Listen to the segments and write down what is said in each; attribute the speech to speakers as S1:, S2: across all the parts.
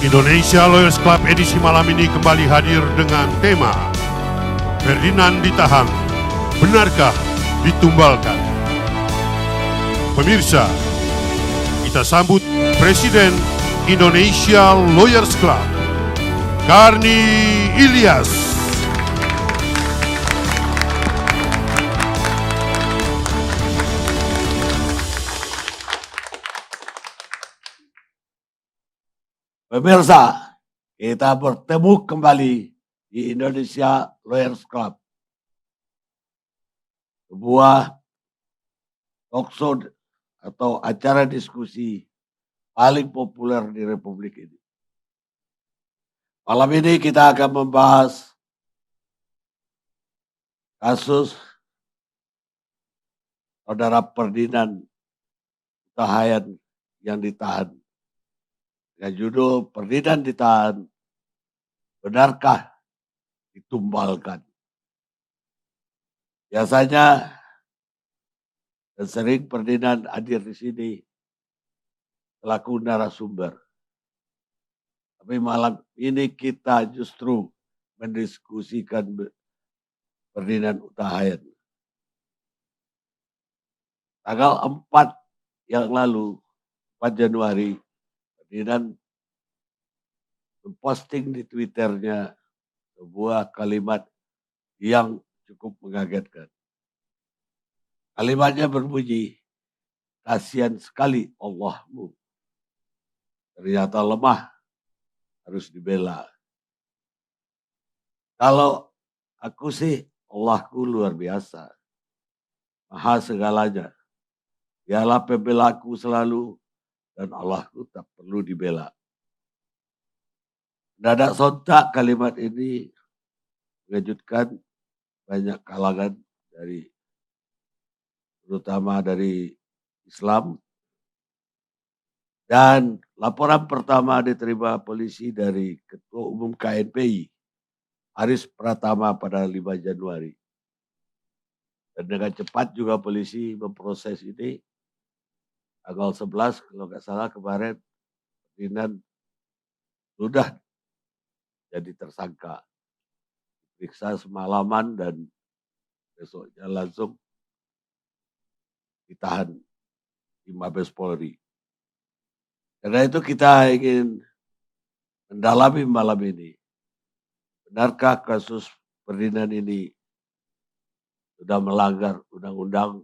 S1: Indonesia Lawyers Club edisi malam ini kembali hadir dengan tema Ferdinand ditahan, benarkah ditumbalkan? Pemirsa, kita sambut Presiden Indonesia Lawyers Club, Karni Ilyas.
S2: Pemirsa, kita bertemu kembali di Indonesia Lawyers Club, sebuah talkshow atau acara diskusi paling populer di Republik ini. Malam ini kita akan membahas kasus saudara Ferdinand Hutahayan yang ditahan. Dengan judul Ferdinand ditahan, benarkah ditumbalkan? Biasanya dan sering Ferdinand hadir di sini selaku narasumber. Tapi malam ini kita justru mendiskusikan Ferdinand Hutahayan. Tanggal 4 yang lalu, 4 Januari, Ferdinand memposting di Twitternya sebuah kalimat yang cukup mengagetkan. Kalimatnya berbunyi, kasihan sekali Allahmu. Ternyata lemah, harus dibela. Kalau aku sih, Allahku luar biasa. Maha segalanya. Dialah pembelaku selalu, dan Allahku tak perlu dibela. Mendadak sontak kalimat ini mengejutkan banyak kalangan terutama dari Islam. Dan laporan pertama diterima polisi dari Ketua Umum KNPI, Aris Pratama pada 5 Januari. Dan dengan cepat juga polisi memproses ini. Tanggal 11 kalau nggak salah kemarin, Ferdinand sudah jadi tersangka. Periksa semalaman dan besoknya langsung ditahan di Mabes Polri. Karena itu kita ingin mendalami malam ini. Benarkah kasus Ferdinand ini sudah melanggar undang-undang,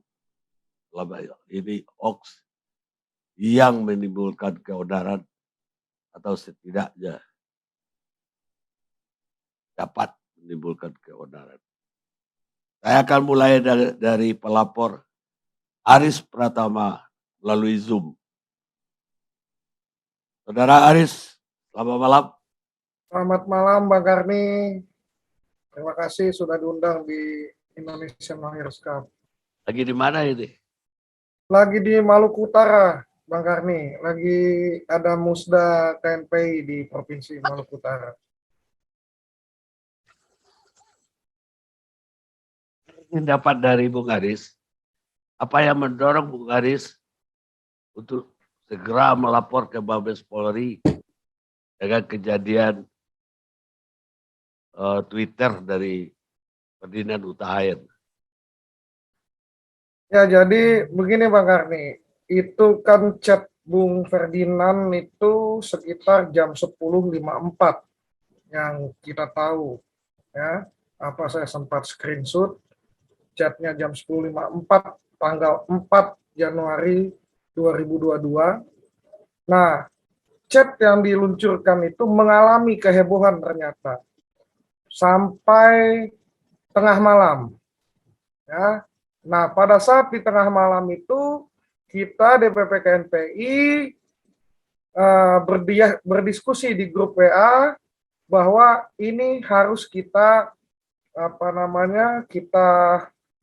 S2: selama ini hoax yang menimbulkan keonaran atau setidaknya dapat menimbulkan keonaran. Saya akan mulai dari pelapor Aris Pratama melalui Zoom. Saudara Aris, selamat malam.
S3: Selamat malam Bang Karni. Terima kasih sudah diundang di Indonesian Lawyers Cup.
S2: Lagi di mana ini?
S3: Lagi di Maluku Utara, Bang Karni. Lagi ada musda KNPI di Provinsi Maluku Utara.
S2: Ini dapat dari Bung Aris. Apa yang mendorong Bung Aris untuk segera melapor ke Mabes Polri dengan kejadian Twitter dari Ferdinand Hutahayan?
S3: Ya, jadi begini Bang Karni. Itu kan chat Bung Ferdinand itu sekitar jam 10.54 yang kita tahu. Ya, saya sempat screenshot chatnya jam 10.54 tanggal 4 Januari 2022. Nah, chat yang diluncurkan itu mengalami kehebohan ternyata sampai tengah malam. Ya. Nah, pada saat di tengah malam itu kita DPP KNPI berdiskusi di grup WA bahwa ini harus kita kita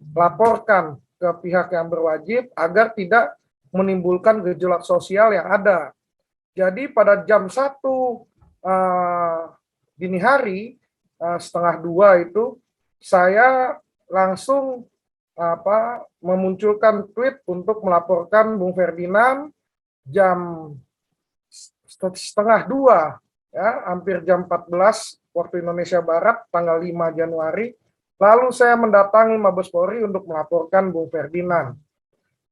S3: laporkan ke pihak yang berwajib agar tidak menimbulkan gejolak sosial yang ada. Jadi pada jam 1 dini hari, setengah 2 itu, saya langsung memunculkan tweet untuk melaporkan Bung Ferdinand jam setengah 2 ya, hampir jam 14 waktu Indonesia Barat, tanggal 5 Januari. Lalu saya mendatangi Mabes Polri untuk melaporkan Bung Ferdinand.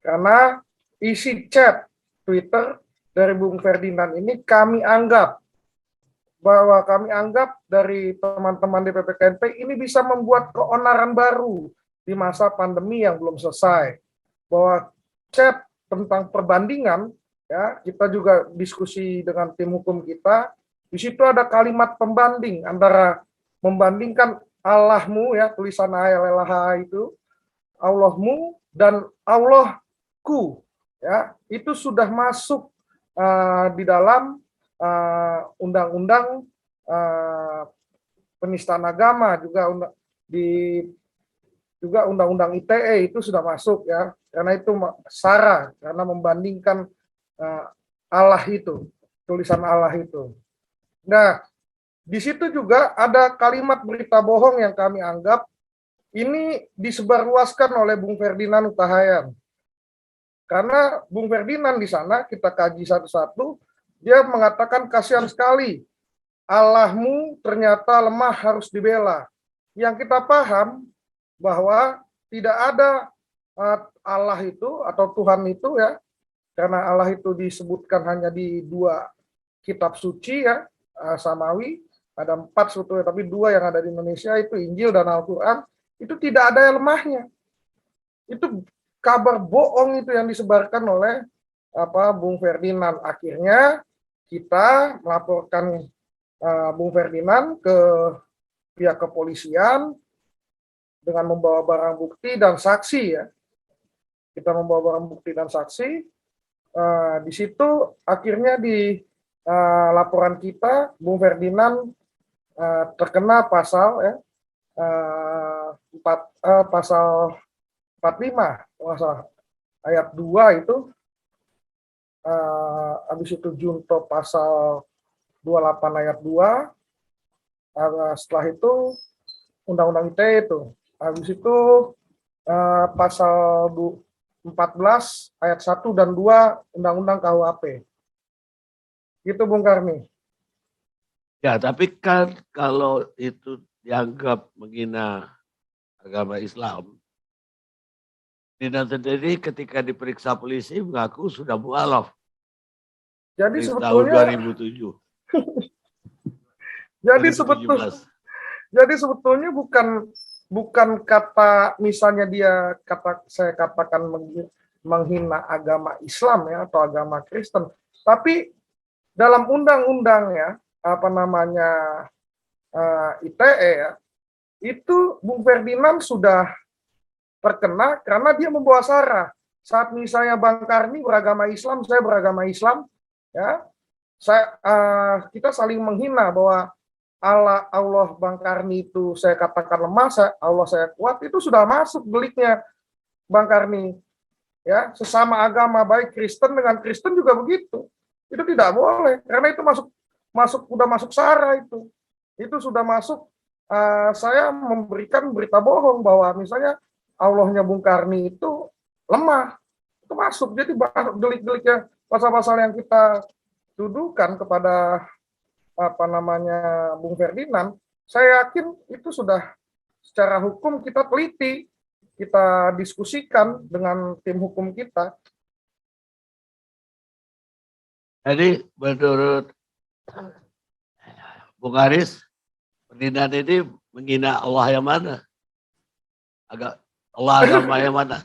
S3: Karena isi chat Twitter dari Bung Ferdinand ini kami anggap dari teman-teman DPP KNP ini bisa membuat keonaran baru di masa pandemi yang belum selesai. Bahwa chat tentang perbandingan, ya, kita juga diskusi dengan tim hukum kita, di situ ada kalimat pembanding antara membandingkan Allahmu, ya, tulisan Allah itu, Allahmu dan Allahku, ya, itu sudah masuk di dalam undang-undang penistaan agama, juga undang-undang ITE itu sudah masuk, ya, karena itu sara, karena membandingkan Allah itu, tulisan Allah itu. Nah, di situ juga ada kalimat berita bohong yang kami anggap ini disebarluaskan oleh Bung Ferdinand Huta Hayan. Karena Bung Ferdinand di sana, kita kaji satu-satu, dia mengatakan kasihan sekali, Allahmu ternyata lemah harus dibela. Yang kita paham bahwa tidak ada Allah itu atau Tuhan itu, ya, karena Allah itu disebutkan hanya di 2 kitab suci, ya, Samawi, ada 4 sebetulnya, tapi 2 yang ada di Indonesia itu Injil dan Al-Quran, itu tidak ada yang lemahnya. Itu kabar bohong itu yang disebarkan oleh Bung Ferdinand. Akhirnya kita melaporkan Bung Ferdinand ke pihak kepolisian dengan membawa barang bukti dan saksi, ya. Kita membawa barang bukti dan saksi. Di situ akhirnya di laporan kita, Bung Ferdinand terkena pasal, ya, pasal 45, ayat 2 itu, habis itu junto pasal 28 ayat 2, setelah itu Undang-Undang ITE itu, habis itu pasal 14 ayat 1 dan 2 Undang-Undang KUHP. Gitu, Bung Karni.
S2: Ya, tapi kan kalau itu dianggap menghina agama Islam, Ferdinand sendiri ketika diperiksa polisi mengaku sudah mualaf.
S3: Jadi
S2: di
S3: sebetulnya
S2: tahun 2007.
S3: Jadi sebetulnya bukan kata, misalnya saya katakan menghina agama Islam, ya, atau agama Kristen, tapi dalam undang-undangnya ITE, ya, itu Bung Ferdinand sudah terkena karena dia membawa sara. Saat misalnya Bang Karni beragama Islam, saya beragama Islam, ya, kita saling menghina bahwa Allah Bang Karni itu saya katakan lemah, Allah saya kuat, itu sudah masuk deliknya, Bang Karni. Ya, sesama agama, baik Kristen dengan Kristen juga begitu. Itu tidak boleh, karena itu udah masuk sara itu. Itu sudah masuk, saya memberikan berita bohong bahwa misalnya Allahnya Bung Karni itu lemah. Itu masuk, jadi delik-deliknya, pasal-pasal yang kita tuduhkan kepada Bung Ferdinand, saya yakin itu sudah secara hukum kita teliti, kita diskusikan dengan tim hukum kita.
S2: Jadi menurut Bung Haris, Ferdinand ini menghina Allah yang mana? Allah agama yang mana?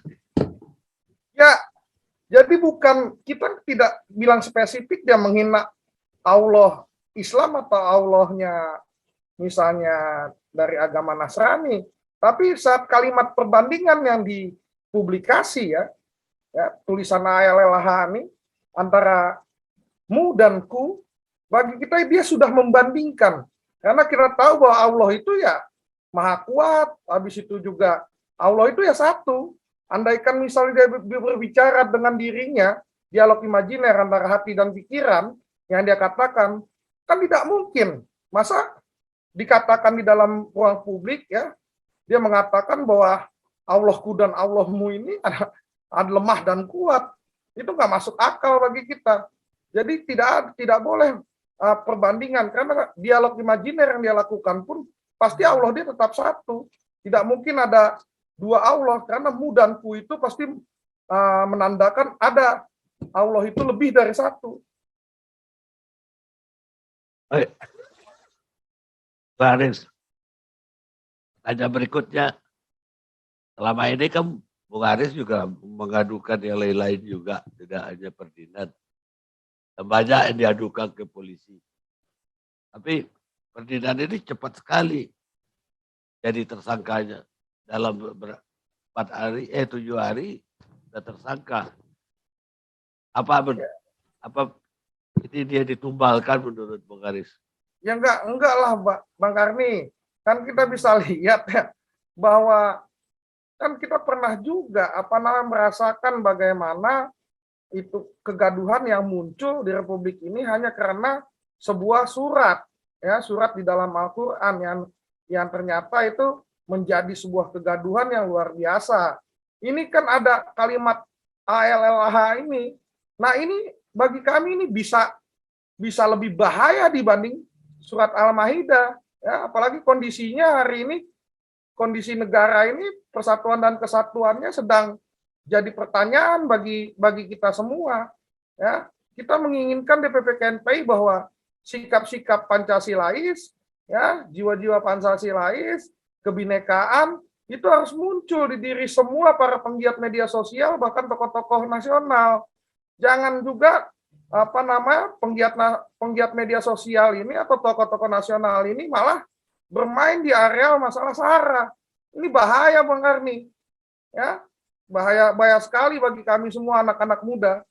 S3: Ya, jadi kita tidak bilang spesifik dia menghina Allah Islam atau Allahnya misalnya dari agama Nasrani. Tapi saat kalimat perbandingan yang dipublikasi, ya tulisan Allah ini antara mu dan ku, bagi kita dia sudah membandingkan. Karena kita tahu bahwa Allah itu ya maha kuat, habis itu juga Allah itu ya satu. Andaikan misalnya dia berbicara dengan dirinya, dialog imajiner antara hati dan pikiran, yang dia katakan, kan tidak mungkin. Masa dikatakan di dalam ruang publik, ya, dia mengatakan bahwa Allahku dan Allahmu ini ada lemah dan kuat. Itu nggak masuk akal bagi kita. Jadi tidak boleh perbandingan, karena dialog imajiner yang dia lakukan pun pasti Allah dia tetap satu. Tidak mungkin ada dua Allah, karena mu dan ku itu pasti menandakan ada Allah itu lebih dari satu.
S2: Baik. Pak Aris, tanya berikutnya. Selama ini kan Bung Aris juga mengadukan yang lain-lain juga, tidak hanya Ferdinand. Dan banyak yang diadukan ke polisi. Tapi Ferdinand ini cepat sekali jadi tersangkanya. Dalam 7 hari sudah tersangka. Apa ini dia ditumbalkan menurut Bung Aris?
S3: Ya enggak lah Bang Karni. Kan kita bisa lihat ya bahwa kan kita pernah juga merasakan bagaimana itu kegaduhan yang muncul di Republik ini hanya karena sebuah surat di dalam Al-Qur'an yang ternyata itu menjadi sebuah kegaduhan yang luar biasa. Ini kan ada kalimat ALLH ini. Nah, ini bagi kami ini bisa lebih bahaya dibanding surat Al-Maidah, ya, apalagi kondisinya hari ini, kondisi negara ini persatuan dan kesatuannya sedang jadi pertanyaan bagi kita semua, ya. Kita menginginkan DPP KNPI bahwa sikap-sikap Pancasilais, ya, jiwa-jiwa Pancasilais, kebinekaan itu harus muncul di diri semua para penggiat media sosial, bahkan tokoh-tokoh nasional. Jangan juga penggiat media sosial ini atau tokoh-tokoh nasional ini malah bermain di areal masalah SARA. Ini bahaya Bang Karni. Ya, bahaya sekali bagi kami semua anak-anak muda.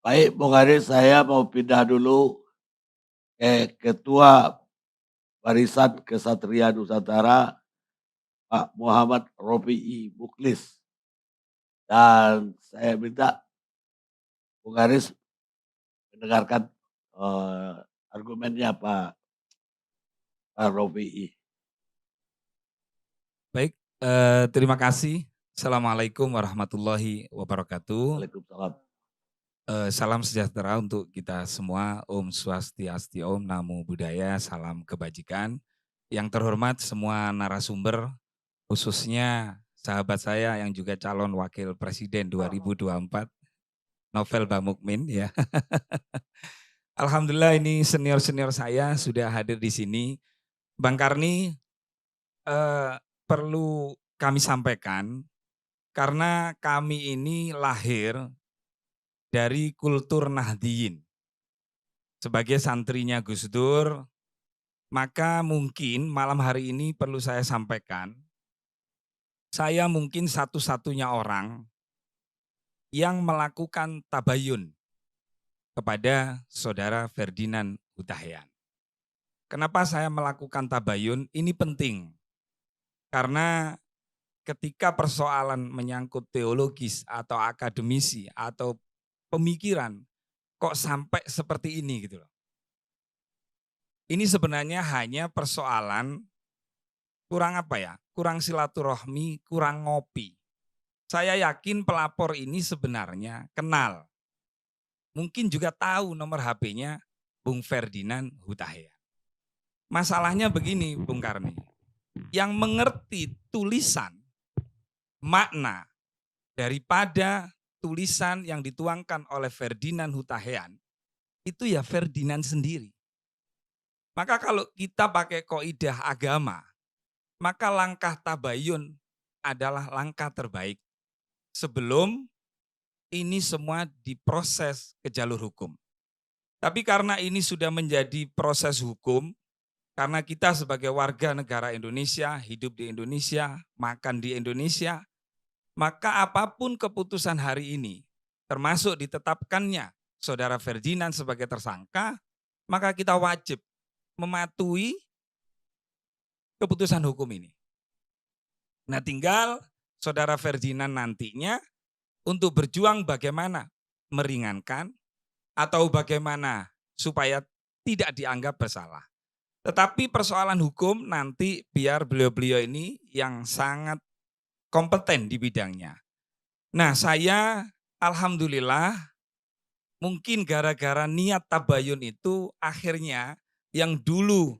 S2: Baik, Bung Aris, saya mau pindah dulu ke Ketua Barisan Kesatria Nusantara, Pak Muhammad Rofi'i Muklis. Dan saya minta Bung Aris mendengarkan argumennya Pak Rofi'i.
S4: Baik, terima kasih. Assalamualaikum warahmatullahi wabarakatuh.
S2: Waalaikumsalam.
S4: Salam sejahtera untuk kita semua. Om Swastiastu, Om Namo Buddhaya, salam kebajikan. Yang terhormat semua narasumber, khususnya sahabat saya yang juga calon wakil presiden 2024, Novel Bamukmin ya. Alhamdulillah ini senior-senior saya sudah hadir di sini. Bang Karni, perlu kami sampaikan karena kami ini lahir dari kultur Nahdiyin. Sebagai santrinya Gus Dur, maka mungkin malam hari ini perlu saya sampaikan, saya mungkin satu-satunya orang yang melakukan tabayun kepada saudara Ferdinand Hutahian. Kenapa saya melakukan tabayun? Ini penting. Karena ketika persoalan menyangkut teologis atau akademisi atau pemikiran, kok sampai seperti ini gitu loh. Ini sebenarnya hanya persoalan kurang silaturahmi, kurang ngopi. Saya yakin pelapor ini sebenarnya kenal. Mungkin juga tahu nomor HP-nya Bung Ferdinand Hutahian. Masalahnya begini Bung Karni, yang mengerti tulisan, makna daripada tulisan yang dituangkan oleh Ferdinand Hutahian, itu ya Ferdinand sendiri. Maka kalau kita pakai kaidah agama, maka langkah tabayun adalah langkah terbaik sebelum ini semua diproses ke jalur hukum. Tapi karena ini sudah menjadi proses hukum, karena kita sebagai warga negara Indonesia, hidup di Indonesia, makan di Indonesia, maka apapun keputusan hari ini, termasuk ditetapkannya saudara Ferdinand sebagai tersangka, maka kita wajib mematuhi keputusan hukum ini. Nah, tinggal saudara Ferdinand nantinya untuk berjuang bagaimana meringankan atau bagaimana supaya tidak dianggap bersalah. Tetapi persoalan hukum nanti biar beliau-beliau ini yang sangat kompeten di bidangnya. Nah, saya alhamdulillah mungkin gara-gara niat tabayun itu akhirnya yang dulu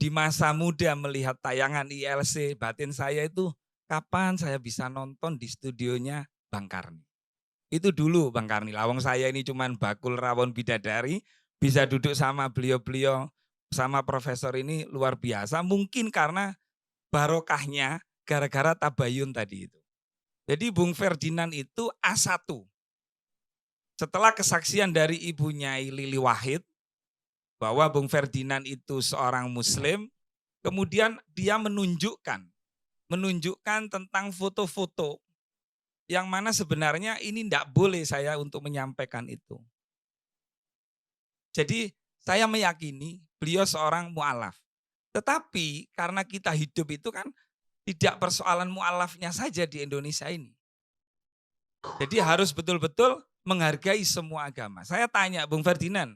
S4: di masa muda melihat tayangan ILC, batin saya itu kapan saya bisa nonton di studionya Bang Karni. Itu dulu Bang Karni, lawang saya ini cuman bakul rawon bidadari, bisa duduk sama beliau-beliau, sama profesor ini luar biasa. Mungkin karena barokahnya gara-gara tabayun tadi itu. Jadi Bung Ferdinand itu A1. Setelah kesaksian dari ibunya Lili Wahid, bahwa Bung Ferdinand itu seorang muslim, kemudian dia menunjukkan tentang foto-foto yang mana sebenarnya ini tidak boleh saya untuk menyampaikan itu. Jadi saya meyakini beliau seorang mu'alaf. Tetapi karena kita hidup itu kan tidak persoalan mu'alafnya saja di Indonesia ini. Jadi harus betul-betul menghargai semua agama. Saya tanya Bung Ferdinand,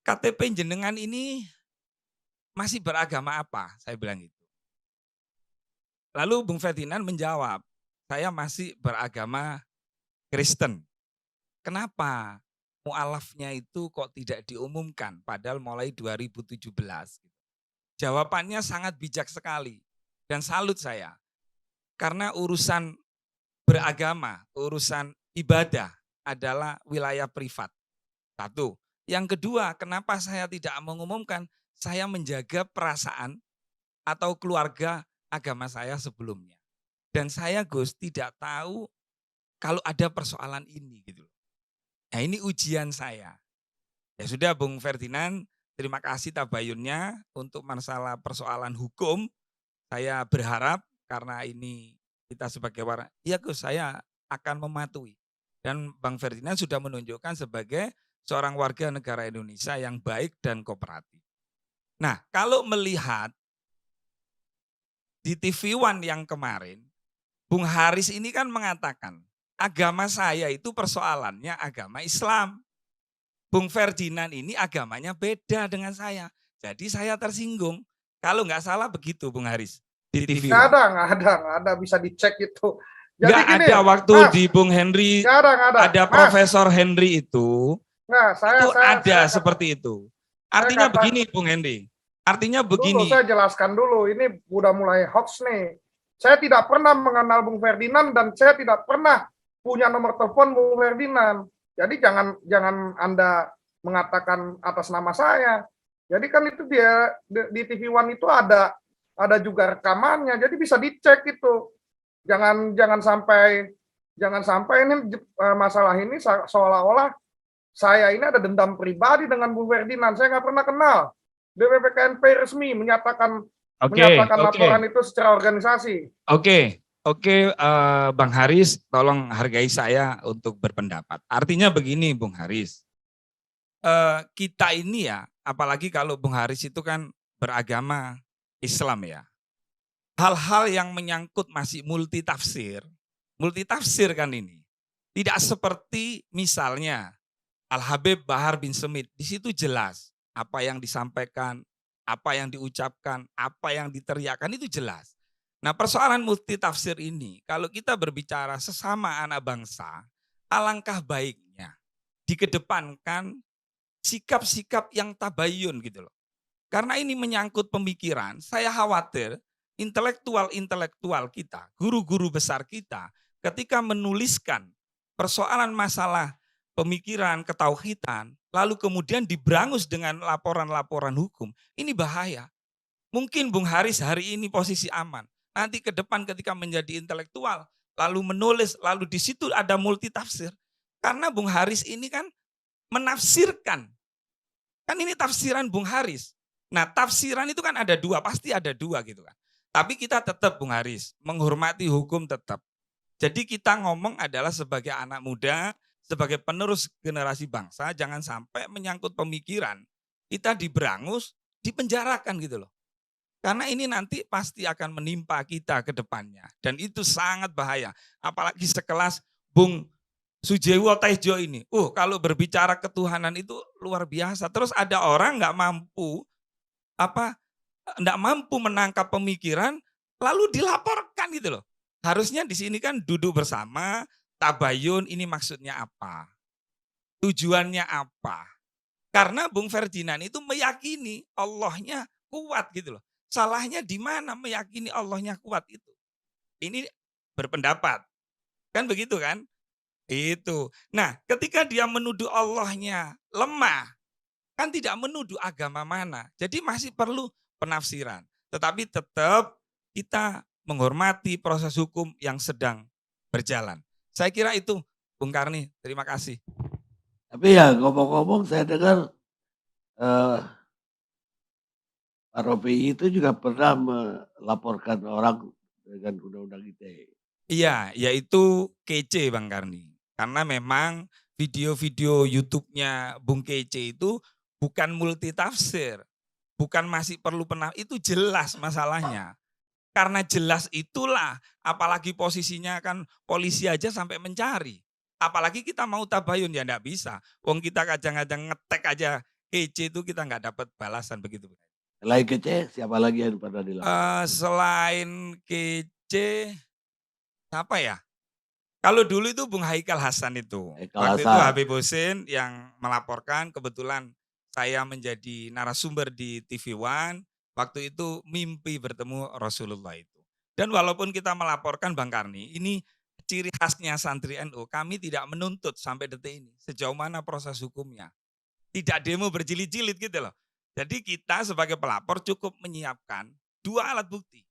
S4: KTP jenengan ini masih beragama apa? Saya bilang gitu. Lalu Bung Ferdinand menjawab, saya masih beragama Kristen. Kenapa? Mu'alafnya itu kok tidak diumumkan padahal mulai 2017. Jawabannya sangat bijak sekali dan salut saya. Karena urusan beragama, urusan ibadah adalah wilayah privat. Satu. Yang kedua, kenapa saya tidak mengumumkan? Saya menjaga perasaan atau keluarga agama saya sebelumnya. Dan saya Gus tidak tahu kalau ada persoalan ini gitu. Nah ini ujian saya. Ya sudah Bung Ferdinand, terima kasih tabayunnya untuk masalah persoalan hukum. Saya berharap karena ini kita sebagai warga, iya Gus saya akan mematuhi. Dan Bang Ferdinand sudah menunjukkan sebagai seorang warga negara Indonesia yang baik dan kooperatif. Nah kalau melihat di TV One yang kemarin, Bung Haris ini kan mengatakan, agama saya itu persoalannya agama Islam. Bung Ferdinand ini agamanya beda dengan saya. Jadi saya tersinggung. Kalau nggak salah begitu Bung Haris. Di TV
S3: Nggak
S4: One.
S3: ada, bisa dicek itu. Jadi
S4: Nggak
S3: gini,
S4: ada waktu
S3: Mas,
S4: di Bung Henry,
S3: nggak ada.
S4: ada
S3: Mas,
S4: Profesor Henry itu ada seperti itu. Artinya begini Bung Henry, artinya begini.
S3: Dulu saya jelaskan dulu, ini udah mulai hoax nih. Saya tidak pernah mengenal Bung Ferdinand dan saya tidak pernah punya nomor telepon Bung Ferdinand. Jadi jangan Anda mengatakan atas nama saya. Jadi kan itu dia di TV One itu ada juga rekamannya. Jadi bisa dicek itu. Jangan sampai ini masalah ini seolah-olah saya ini ada dendam pribadi dengan Bung Ferdinand. Saya nggak pernah kenal. BPPKNP resmi menyatakan laporan itu secara organisasi.
S4: Oke, Bang Haris, tolong hargai saya untuk berpendapat. Artinya begini, Bung Haris, kita ini ya, apalagi kalau Bung Haris itu kan beragama Islam ya, hal-hal yang menyangkut masih multitafsir kan ini. Tidak seperti misalnya Al-Habib Bahar bin Smith, di situ jelas apa yang disampaikan, apa yang diucapkan, apa yang diteriakkan itu jelas. Nah persoalan multitafsir ini, kalau kita berbicara sesama anak bangsa, alangkah baiknya dikedepankan sikap-sikap yang tabayun gitu loh. Karena ini menyangkut pemikiran, saya khawatir intelektual kita, guru-guru besar kita, ketika menuliskan persoalan masalah pemikiran, ketauhidan, lalu kemudian diberangus dengan laporan-laporan hukum, ini bahaya. Mungkin Bung Haris hari ini posisi aman, nanti ke depan ketika menjadi intelektual, lalu menulis, lalu di situ ada multitafsir. Karena Bung Haris ini kan menafsirkan, kan ini tafsiran Bung Haris. Nah tafsiran itu kan ada dua, pasti ada dua gitu kan. Tapi kita tetap Bung Haris, menghormati hukum tetap. Jadi kita ngomong adalah sebagai anak muda, sebagai penerus generasi bangsa, jangan sampai menyangkut pemikiran, kita diberangus, dipenjarakan gitu loh. Karena ini nanti pasti akan menimpa kita ke depannya. Dan itu sangat bahaya. Apalagi sekelas Bung Sujewo Tejo ini. Kalau berbicara ketuhanan itu luar biasa. Terus ada orang nggak mampu menangkap pemikiran, lalu dilaporkan gitu loh. Harusnya di sini kan duduk bersama, tabayun ini maksudnya apa. Tujuannya apa? Karena Bung Ferdinand itu meyakini Allahnya kuat gitu loh. Salahnya di mana meyakini Allahnya kuat itu? Ini berpendapat. Kan begitu kan? Itu. Nah, ketika dia menuduh Allahnya lemah, kan tidak menuduh agama mana. Jadi masih perlu penafsiran. Tetapi tetap kita menghormati proses hukum yang sedang berjalan. Saya kira itu, Bung Karni. Terima kasih.
S2: Tapi ya ngomong-ngomong saya dengar Pak Rofi itu juga pernah melaporkan orang dengan undang-undang ITE.
S4: Iya, yaitu kece Bang Karni. Karena memang video-video YouTube-nya Bung Kece itu bukan multitafsir. Bukan masih perlu itu jelas masalahnya. Karena jelas itulah, apalagi posisinya kan polisi aja sampai mencari. Apalagi kita mau tabayun ya enggak bisa. Wong kita kadang-kadang ngetek aja kece itu kita enggak dapat balasan begitu.
S2: Selain kece, siapa lagi yang pernah dilaporkan?
S4: Selain kece, siapa ya? Kalau dulu itu Bung Haikal Hasan itu. Waktu itu Habib Husin yang melaporkan, kebetulan saya menjadi narasumber di TV One, waktu itu mimpi bertemu Rasulullah itu. Dan walaupun kita melaporkan Bang Karni, ini ciri khasnya santri NU, kami tidak menuntut sampai detik ini, sejauh mana proses hukumnya. Tidak demo berjilid-jilid gitu loh. Jadi kita sebagai pelapor cukup menyiapkan 2 alat bukti.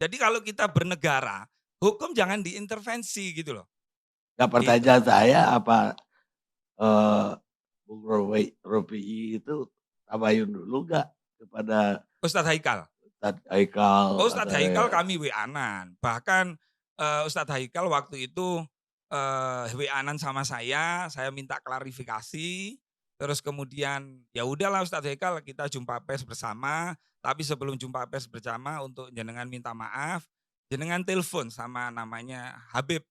S4: Jadi kalau kita bernegara, hukum jangan diintervensi gitu loh.
S2: Nah, pertanyaan saya apa Bung Rofi itu tabayun dulu nggak kepada
S4: Ustadz Haikal?
S2: Ustadz Haikal.
S4: Ustadz Haikal kami WA-an. Bahkan Ustadz Haikal waktu itu WA-an sama saya minta klarifikasi. Terus kemudian ya udahlah Ustadz Haikal kita jumpa pers bersama. Tapi sebelum jumpa pers bersama untuk jenengan minta maaf, jenengan telepon sama namanya Habib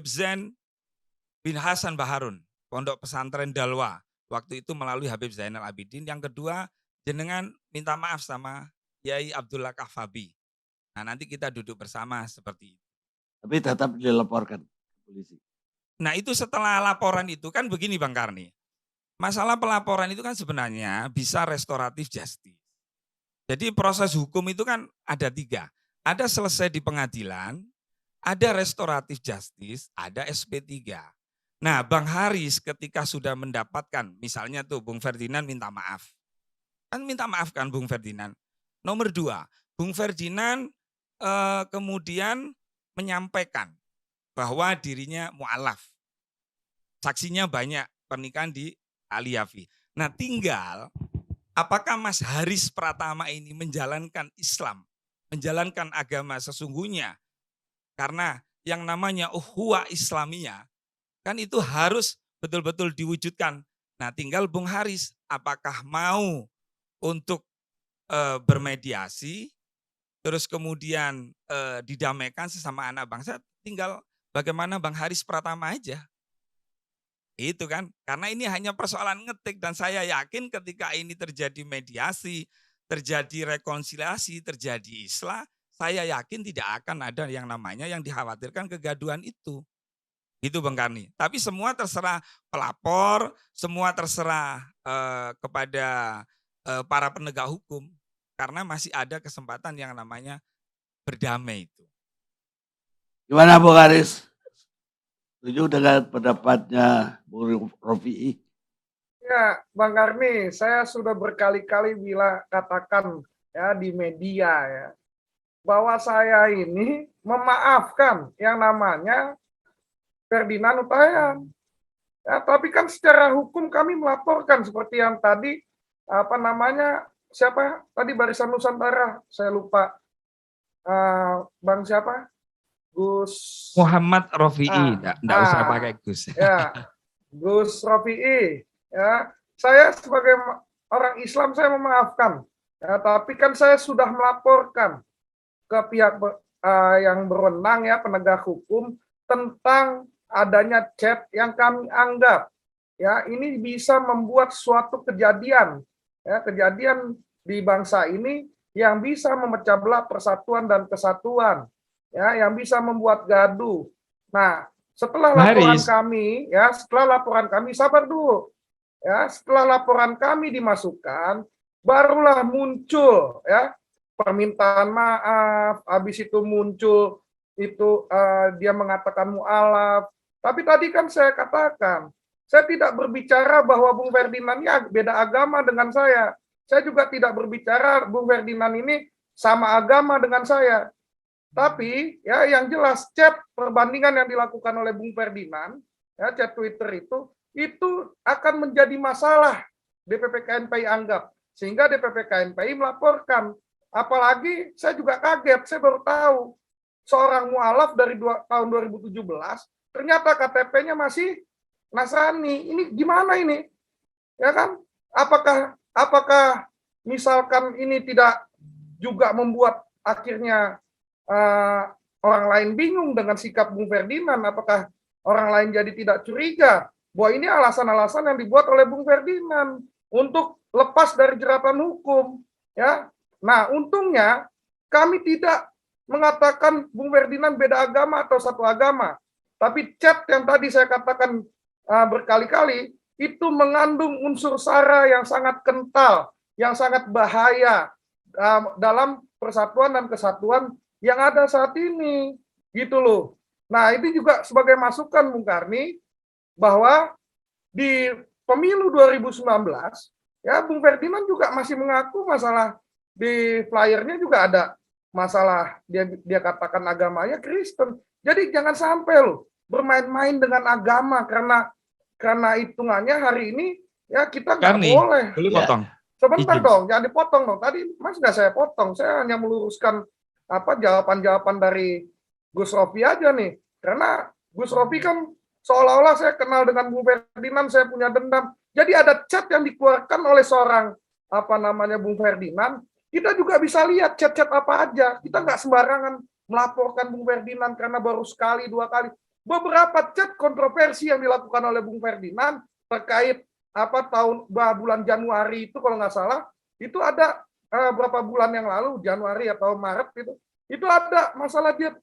S4: Zain bin Hasan Baharun, Pondok Pesantren Dalwa. Waktu itu melalui Habib Zainal Abidin. Yang kedua, jenengan minta maaf sama Yai Abdullah Kahfabi. Nah, nanti kita duduk bersama seperti itu.
S2: Tapi tetap dilaporkan ke polisi.
S4: Nah, itu setelah laporan itu kan begini Bang Karni. Masalah pelaporan itu kan sebenarnya bisa restoratif justice. Jadi proses hukum itu kan ada 3. Ada selesai di pengadilan, ada restoratif justice, ada SP3. Nah, Bang Haris ketika sudah mendapatkan, misalnya tuh Bung Ferdinand minta maaf. Kan minta maaf kan Bung Ferdinand. Nomor 2, Bung Ferdinand kemudian menyampaikan bahwa dirinya mu'alaf. Saksinya banyak, pernikahan di Aliyafi. Nah, tinggal apakah Mas Haris Pratama ini menjalankan Islam, menjalankan agama sesungguhnya. Karena yang namanya ukhuwah Islamiyah, kan itu harus betul-betul diwujudkan. Nah, tinggal Bung Haris apakah mau untuk bermediasi, terus kemudian didamaikan sesama anak bangsa, tinggal bagaimana Bang Haris Pratama aja. Itu kan, karena ini hanya persoalan ngetik dan saya yakin ketika ini terjadi mediasi, terjadi rekonsiliasi, terjadi islah, saya yakin tidak akan ada yang namanya yang dikhawatirkan kegaduhan itu. Gitu Bang Karni. Tapi semua terserah pelapor, semua terserah kepada para penegak hukum. Karena masih ada kesempatan yang namanya berdamai itu.
S2: Gimana Bung Haris? Setuju dengan pendapatnya Bung Rofi?
S3: Ya, Bang Karni, saya sudah berkali-kali katakan ya di media ya, bahwa saya ini memaafkan yang namanya Ferdinand Huta. Ya, tapi kan secara hukum kami melaporkan seperti yang tadi siapa tadi Barisan Nusantara, saya lupa Bang siapa? Gus
S4: Muhammad Rofi'i, enggak usah pakai Gus.
S3: Ya, Gus Rofi'i. Ya, saya sebagai orang Islam saya memaafkan. Ya, tapi kan saya sudah melaporkan ke pihak yang berwenang ya penegak hukum tentang adanya chat yang kami anggap ya ini bisa membuat suatu kejadian di bangsa ini yang bisa memecah belah persatuan dan kesatuan ya yang bisa membuat gaduh. Nah, Setelah
S4: Pak
S3: laporan
S4: Haris.
S3: kami, ya, setelah laporan kami, sabar dulu. Ya, setelah laporan kami dimasukkan, barulah muncul ya permintaan maaf, habis itu muncul itu dia mengatakan mualaf. Tapi tadi kan saya katakan, saya tidak berbicara bahwa Bung Ferdinand ini beda agama dengan saya. Saya juga tidak berbicara Bung Ferdinand ini sama agama dengan saya. Tapi ya yang jelas chat perbandingan yang dilakukan oleh Bung Ferdinand, ya chat Twitter itu akan menjadi masalah DPP KNPI anggap. Sehingga DPP KNPI melaporkan. Apalagi saya juga kaget, saya baru tahu seorang mualaf dari tahun 2017 ternyata KTP-nya masih Nasrani. Ini gimana ini? Ya kan? Apakah misalkan ini tidak juga membuat akhirnya orang lain bingung dengan sikap Bung Ferdinand, apakah orang lain jadi tidak curiga bahwa ini alasan-alasan yang dibuat oleh Bung Ferdinand untuk lepas dari jeratan hukum, ya. Nah, untungnya kami tidak mengatakan Bung Ferdinand beda agama atau satu agama, tapi chat yang tadi saya katakan berkali-kali itu mengandung unsur sara yang sangat kental, yang sangat bahaya dalam persatuan dan kesatuan yang ada saat ini, gitu loh. Nah, itu juga sebagai masukan Bung Karni, bahwa di pemilu 2019, ya Bung Ferdinand juga masih mengaku masalah di flyernya juga ada masalah, dia katakan agamanya Kristen. Jadi jangan sampai loh bermain-main dengan agama, karena hitungannya hari ini ya kita nggak
S4: Karni,
S3: boleh.
S4: boleh
S2: Ya.
S4: potong?
S3: Sebentar
S4: Izin.
S3: dong, jangan dipotong dong. Tadi Mas nggak saya potong, saya hanya meluruskan jawaban-jawaban dari Gus Rofi aja nih. Karena Gus Rofi kan seolah-olah saya kenal dengan Bung Ferdinand, saya punya dendam. Jadi ada chat yang dikeluarkan oleh seorang Bung Ferdinand. Kita juga bisa lihat chat-chat apa aja. Kita nggak sembarangan melaporkan Bung Ferdinand karena baru sekali, dua kali. Beberapa chat kontroversi yang dilakukan oleh Bung Ferdinand terkait bulan Januari itu kalau nggak salah, itu ada berapa bulan yang lalu, Januari atau Maret itu ada masalah dia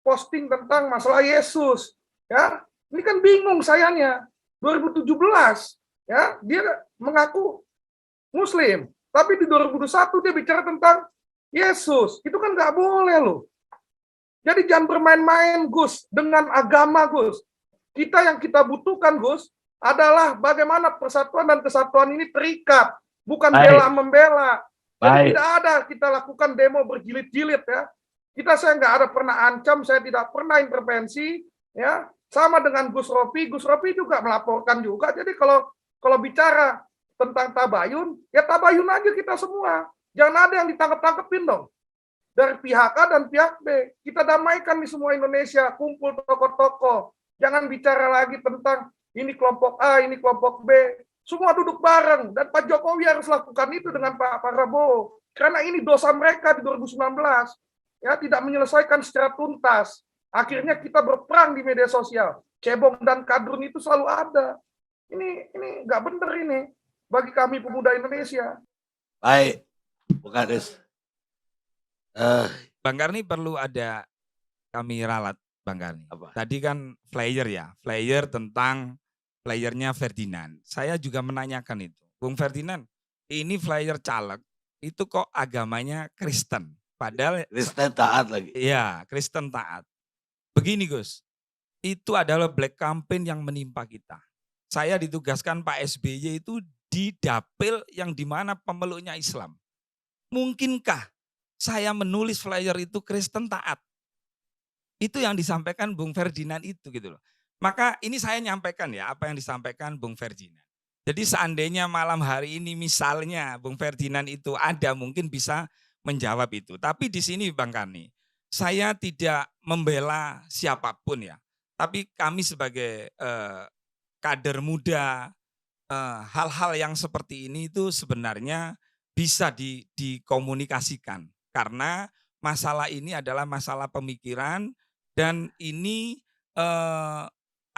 S3: posting tentang masalah Yesus, ya. Ini kan bingung sayangnya. 2017 ya, dia mengaku Muslim, tapi di 2021 dia bicara tentang Yesus. Itu kan nggak boleh loh. Jadi jangan bermain-main Gus dengan agama Gus. Yang kita butuhkan Gus adalah bagaimana persatuan dan kesatuan ini terikat, bukan bela membela. Jadi tidak ada kita lakukan demo berjilid-jilid ya. Saya nggak ada pernah ancam, saya tidak pernah intervensi ya. Sama dengan Gus Rofi juga melaporkan juga. Jadi kalau bicara tentang tabayun, ya tabayun aja kita semua. Jangan ada yang ditangkap-tangkepin dong. Dari pihak A dan pihak B. Kita damaikan di semua Indonesia, kumpul tokoh-tokoh. Jangan bicara lagi tentang ini kelompok A, ini kelompok B. Semua duduk bareng. Dan Pak Jokowi harus lakukan itu dengan Pak Prabowo. Karena ini dosa mereka di 2019. Ya, tidak menyelesaikan secara tuntas. Akhirnya kita berperang di media sosial. Cebong dan kadrun itu selalu ada. Ini nggak benar ini bagi kami pemuda Indonesia.
S2: Baik, Bung Haris.
S4: Bang Karni perlu ada kami ralat, Bang Karni.
S2: Apa?
S4: Tadi kan flyer tentang flyernya Ferdinand. Saya juga menanyakan itu, Bung Ferdinand, ini flyer caleg itu kok agamanya Kristen, padahal
S2: Kristen taat lagi.
S4: Iya, Kristen taat. Begini Gus, itu adalah black campaign yang menimpa kita. Saya ditugaskan Pak SBY itu di dapil yang dimana pemeluknya Islam. Mungkinkah saya menulis flyer itu Kristen taat? Itu yang disampaikan Bung Ferdinand itu gitu loh. Maka ini saya nyampaikan ya apa yang disampaikan Bung Ferdinand. Jadi seandainya malam hari ini misalnya Bung Ferdinand itu ada mungkin bisa menjawab itu. Tapi di sini Bang Karni, saya tidak membela siapapun ya. Tapi kami sebagai kader muda, hal-hal yang seperti ini itu sebenarnya bisa dikomunikasikan. Karena masalah ini adalah masalah pemikiran dan ini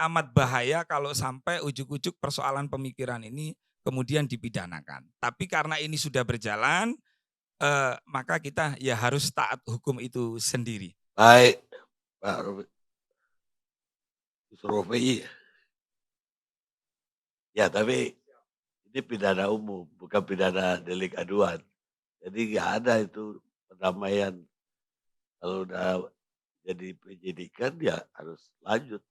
S4: amat bahaya kalau sampai ujuk-ujuk persoalan pemikiran ini kemudian dipidanakan. Tapi karena ini sudah berjalan, maka kita ya harus taat hukum itu sendiri.
S2: Baik, Pak Robi. Survei. Ya, tapi ini pidana umum, bukan pidana delik aduan. Jadi nggak ada itu pendamaian. Kalau udah jadi penyidikan ya harus lanjut.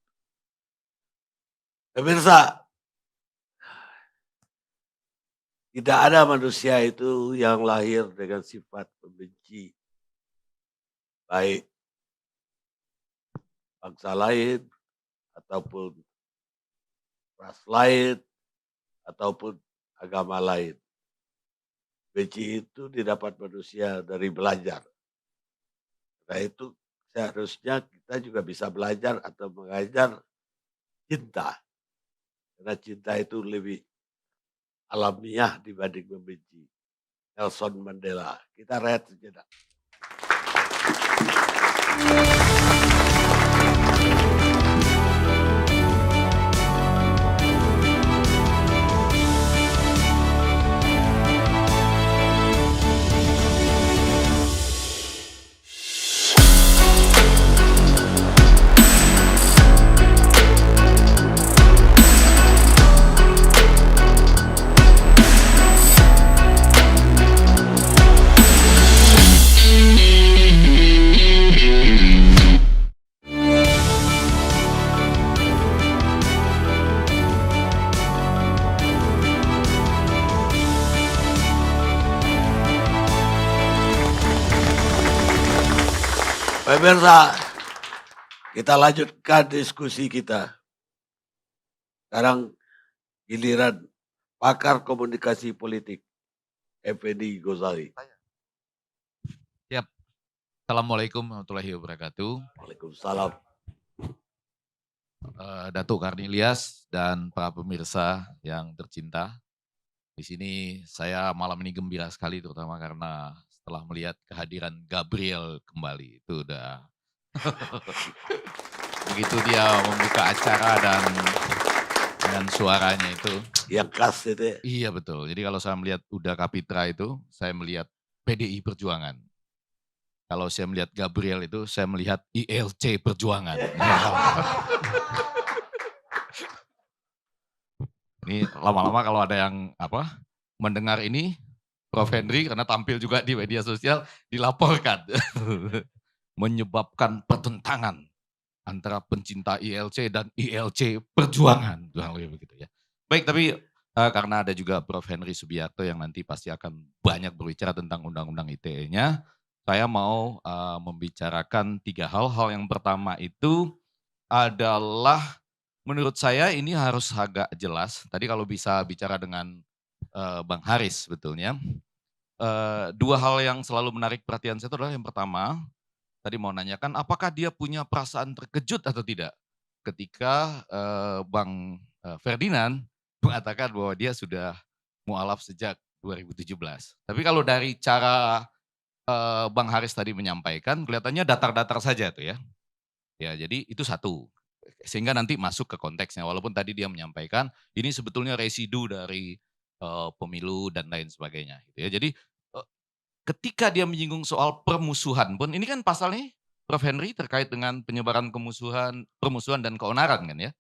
S2: Pemirsa, tidak ada manusia itu yang lahir dengan sifat membenci. Baik bangsa lain, ataupun ras lain, ataupun agama lain. Benci itu didapat manusia dari belajar. Nah itu seharusnya kita juga bisa belajar atau mengajar cinta. Karena cinta itu lebih alamiah dibanding membenci. Nelson Mandela. Kita rehat sejenak. Pemirsa, kita lanjutkan diskusi kita. Sekarang giliran pakar komunikasi politik, Effendi Ghazali.
S5: Siap. Assalamualaikum warahmatullahi wabarakatuh.
S2: Waalaikumsalam.
S5: Datuk Karnilias dan para pemirsa yang tercinta. Di sini saya malam ini gembira sekali terutama karena setelah melihat kehadiran Gabriel kembali. Itu udah begitu dia membuka acara dan dengan suaranya itu.
S2: Yang khas itu.
S5: Iya betul. Jadi kalau saya melihat Uda Kapitra itu, saya melihat PDI Perjuangan. Kalau saya melihat Gabriel itu, saya melihat ILC Perjuangan. Ini lama-lama kalau ada yang mendengar ini, Prof. Henry karena tampil juga di media sosial dilaporkan. Menyebabkan pertentangan antara pencinta ILC dan ILC Perjuangan. Begitu ya. Baik, tapi karena ada juga Prof. Henry Subiarto yang nanti pasti akan banyak berbicara tentang Undang-Undang ITE-nya, saya mau membicarakan 3 hal. Hal yang pertama itu adalah menurut saya ini harus agak jelas. Tadi kalau bisa bicara dengan Bang Haris sebetulnya. 2 hal yang selalu menarik perhatian saya itu adalah yang pertama, tadi mau nanyakan apakah dia punya perasaan terkejut atau tidak ketika Bang Ferdinand mengatakan bahwa dia sudah mualaf sejak 2017. Tapi kalau dari cara Bang Haris tadi menyampaikan kelihatannya datar-datar saja tuh ya. Ya, jadi itu satu. Sehingga nanti masuk ke konteksnya walaupun tadi dia menyampaikan ini sebetulnya residu dari pemilu dan lain sebagainya gitu ya. Jadi ketika dia menyinggung soal permusuhan pun ini kan pasalnya Prof. Henry terkait dengan penyebaran permusuhan dan keonaran kan ya.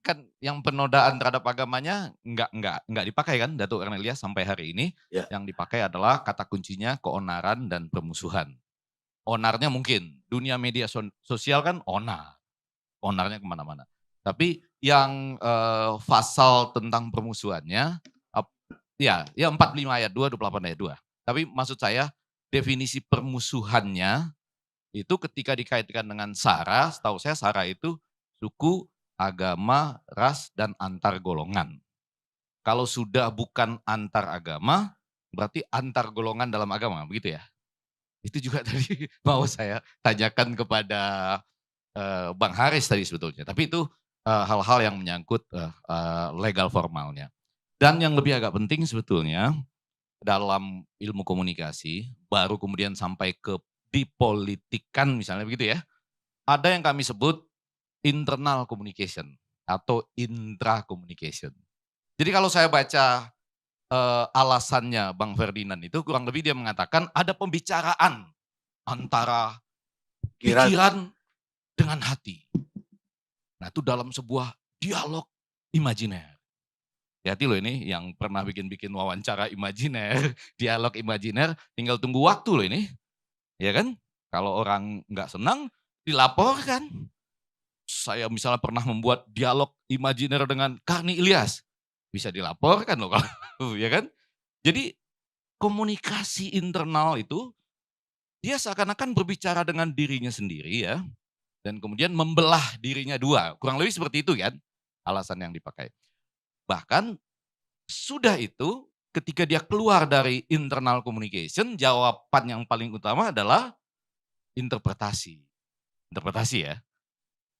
S5: Kan yang penodaan terhadap agamanya enggak dipakai kan Datuk Karnilias sampai hari ini.
S2: Ya.
S5: Yang dipakai adalah kata kuncinya keonaran dan permusuhan. Onarnya mungkin dunia media sosial kan onarnya kemana-mana. Tapi yang pasal tentang permusuhannya ya 45 ayat 2, 28 ayat 2. Tapi maksud saya definisi permusuhannya itu ketika dikaitkan dengan SARA, setahu saya SARA itu suku, agama, ras, dan antar golongan. Kalau sudah bukan antar agama, berarti antar golongan dalam agama, begitu ya? Itu juga tadi mau saya tanyakan kepada Bang Haris tadi sebetulnya. Tapi itu hal-hal yang menyangkut legal formalnya. Dan yang lebih agak penting sebetulnya dalam ilmu komunikasi, baru kemudian sampai ke dipolitikan misalnya begitu ya. Ada yang kami sebut internal communication atau intra communication. Jadi kalau saya baca alasannya Bang Ferdinand itu kurang lebih dia mengatakan ada pembicaraan antara pikiran dengan hati. Nah itu dalam sebuah dialog imajiner. Hati-hati loh ini yang pernah bikin-bikin wawancara imajiner, dialog imajiner, tinggal tunggu waktu loh ini. Ya kan? Kalau orang nggak senang, dilaporkan. Saya misalnya pernah membuat dialog imajiner dengan Karni Ilyas. Bisa dilaporkan loh kalau ya kan? Jadi komunikasi internal itu dia seakan-akan berbicara dengan dirinya sendiri ya. Dan kemudian membelah dirinya dua. Kurang lebih seperti itu kan alasan yang dipakai. Bahkan sudah itu ketika dia keluar dari internal communication, jawaban yang paling utama adalah interpretasi. Interpretasi ya.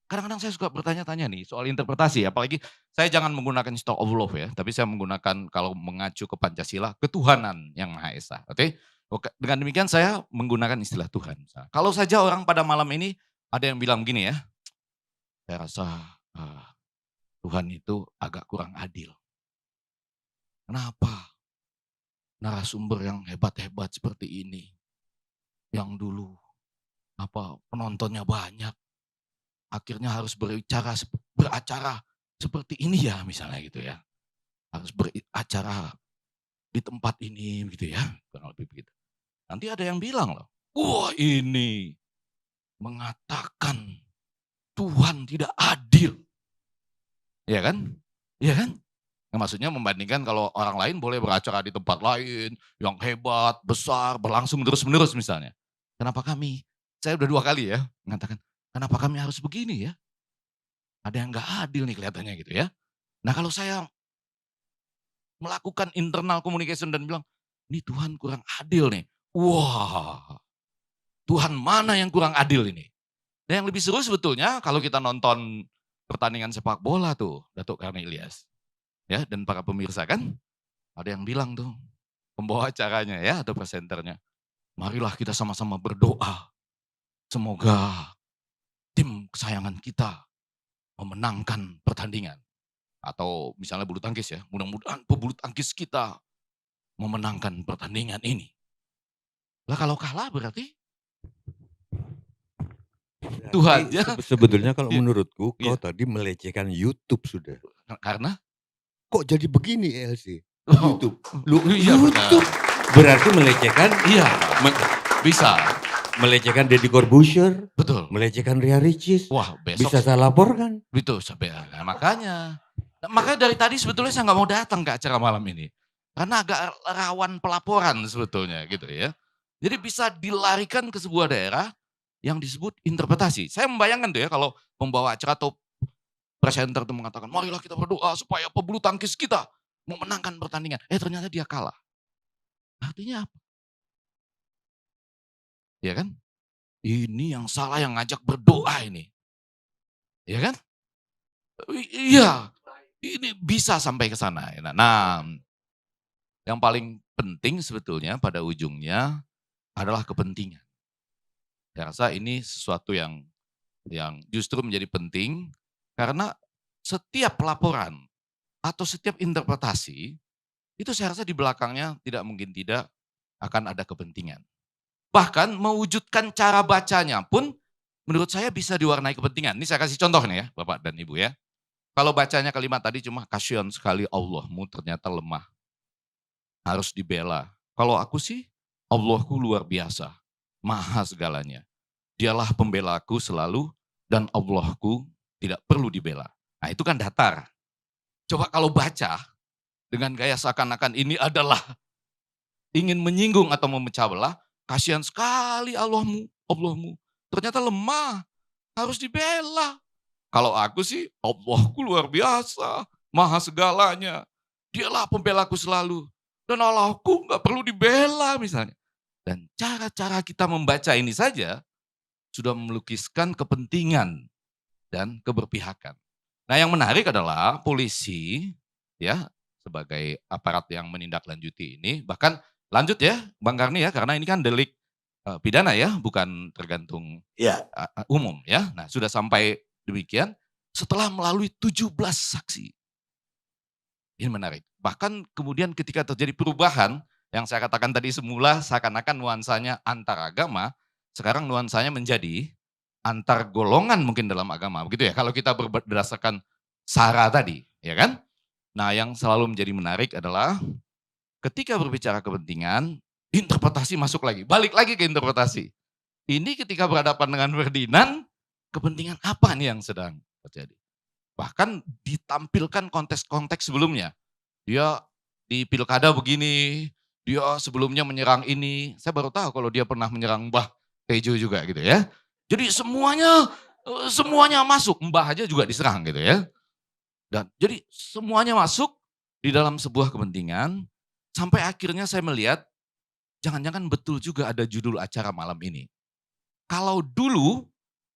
S5: Kadang-kadang saya suka bertanya-tanya nih soal interpretasi, apalagi saya jangan menggunakan stock of love ya, tapi saya menggunakan kalau mengacu ke Pancasila, ketuhanan yang Maha Esa. Oke? Dengan demikian saya menggunakan istilah Tuhan. Kalau saja orang pada malam ini ada yang bilang begini ya, saya rasa Tuhan itu agak kurang adil. Kenapa? Narasumber yang hebat-hebat seperti ini, yang dulu penontonnya banyak, akhirnya harus beracara seperti ini ya misalnya gitu ya. Harus beracara di tempat ini gitu ya, kurang lebih begitu. Nanti ada yang bilang loh, wah ini mengatakan Tuhan tidak adil. Iya kan? Iya kan? Nah, maksudnya membandingkan kalau orang lain boleh beracara di tempat lain, yang hebat, besar, berlangsung terus-menerus misalnya. Kenapa kami? Saya udah 2 kali ya mengatakan, kenapa kami harus begini ya? Ada yang gak adil nih kelihatannya gitu ya. Nah kalau saya melakukan internal communication dan bilang, ini Tuhan kurang adil nih. Wah, Tuhan mana yang kurang adil ini? Dan yang lebih seru sebetulnya kalau kita nonton pertandingan sepak bola tuh, Datuk Karni Ilyas. Ya, dan para pemirsa kan, ada yang bilang tuh, pembawa acaranya ya atau presenternya, marilah kita sama-sama berdoa. Semoga tim kesayangan kita memenangkan pertandingan. Atau misalnya bulu tangkis ya, mudah-mudahan pebulu tangkis kita memenangkan pertandingan ini. Lah kalau kalah berarti Tuhan ya.
S6: Sebetulnya kalau
S5: Iya.
S6: menurutku
S5: Iya.
S6: kau tadi melecehkan YouTube sudah.
S5: Karena
S6: Kok jadi begini LC?
S5: Oh,
S6: YouTube.
S5: iya
S6: YouTube berarti melecehkan
S5: iya bisa.
S6: melecehkan Deddy Corbuzier,
S5: Betul.
S6: melecehkan Ria Ricis.
S5: Wah besok
S6: Bisa saya laporkan.
S5: itu sampai nah, makanya dari tadi sebetulnya saya nggak mau datang ke acara malam ini karena agak rawan pelaporan sebetulnya gitu ya. Jadi bisa dilarikan ke sebuah daerah yang disebut interpretasi. Saya membayangkan tuh ya kalau pembawa acara atau presenter itu mengatakan, marilah kita berdoa supaya pebulu tangkis kita memenangkan pertandingan. Ternyata dia kalah. Artinya apa? Ya kan? Ini yang salah yang ngajak berdoa ini. Ya kan? Iya. Ini bisa sampai ke sana. Nah, yang paling penting sebetulnya pada ujungnya adalah kepentingan. Saya rasa ini sesuatu yang justru menjadi penting karena setiap laporan atau setiap interpretasi itu saya rasa di belakangnya tidak mungkin tidak akan ada kepentingan. Bahkan mewujudkan cara bacanya pun menurut saya bisa diwarnai kepentingan. Ini saya kasih contoh nih ya Bapak dan Ibu ya. Kalau bacanya kalimat tadi cuma kasihan sekali Allahmu ternyata lemah. Harus dibela. Kalau aku sih Allahku luar biasa. Maha segalanya. Dialah pembelaku selalu dan Allahku tidak perlu dibela. Nah itu kan datar. Coba kalau baca dengan gaya seakan-akan ini adalah ingin menyinggung atau memecah belah, kasihan sekali Allahmu. Ternyata lemah, harus dibela. Kalau aku sih, Allahku luar biasa, maha segalanya. Dialah pembelaku selalu. Dan Allahku gak perlu dibela misalnya. Dan cara-cara kita membaca ini saja sudah melukiskan kepentingan dan keberpihakan. Nah yang menarik adalah polisi ya sebagai aparat yang menindaklanjuti ini, bahkan lanjut ya Bang Karni ya, karena ini kan delik pidana ya, bukan tergantung
S2: Ya,
S5: umum ya. Nah sudah sampai demikian setelah melalui 17 saksi. Ini menarik. Bahkan kemudian ketika terjadi perubahan, yang saya katakan tadi semula seakan-akan nuansanya antaragama, sekarang nuansanya menjadi antar golongan mungkin dalam agama, begitu ya. Kalau kita berdasarkan sara tadi, ya kan? Nah, yang selalu menjadi menarik adalah ketika berbicara kepentingan, interpretasi masuk lagi, balik lagi ke interpretasi. Ini ketika berhadapan dengan Ferdinand, kepentingan apa nih yang sedang terjadi? Bahkan ditampilkan konteks-konteks sebelumnya. Dia di pilkada begini, dia sebelumnya menyerang ini. Saya baru tahu kalau dia pernah menyerang Mbah Tejo juga gitu ya. Jadi semuanya masuk, Mbah aja juga diserang gitu ya. Dan jadi semuanya masuk di dalam sebuah kepentingan, sampai akhirnya saya melihat jangan-jangan betul juga ada judul acara malam ini. Kalau dulu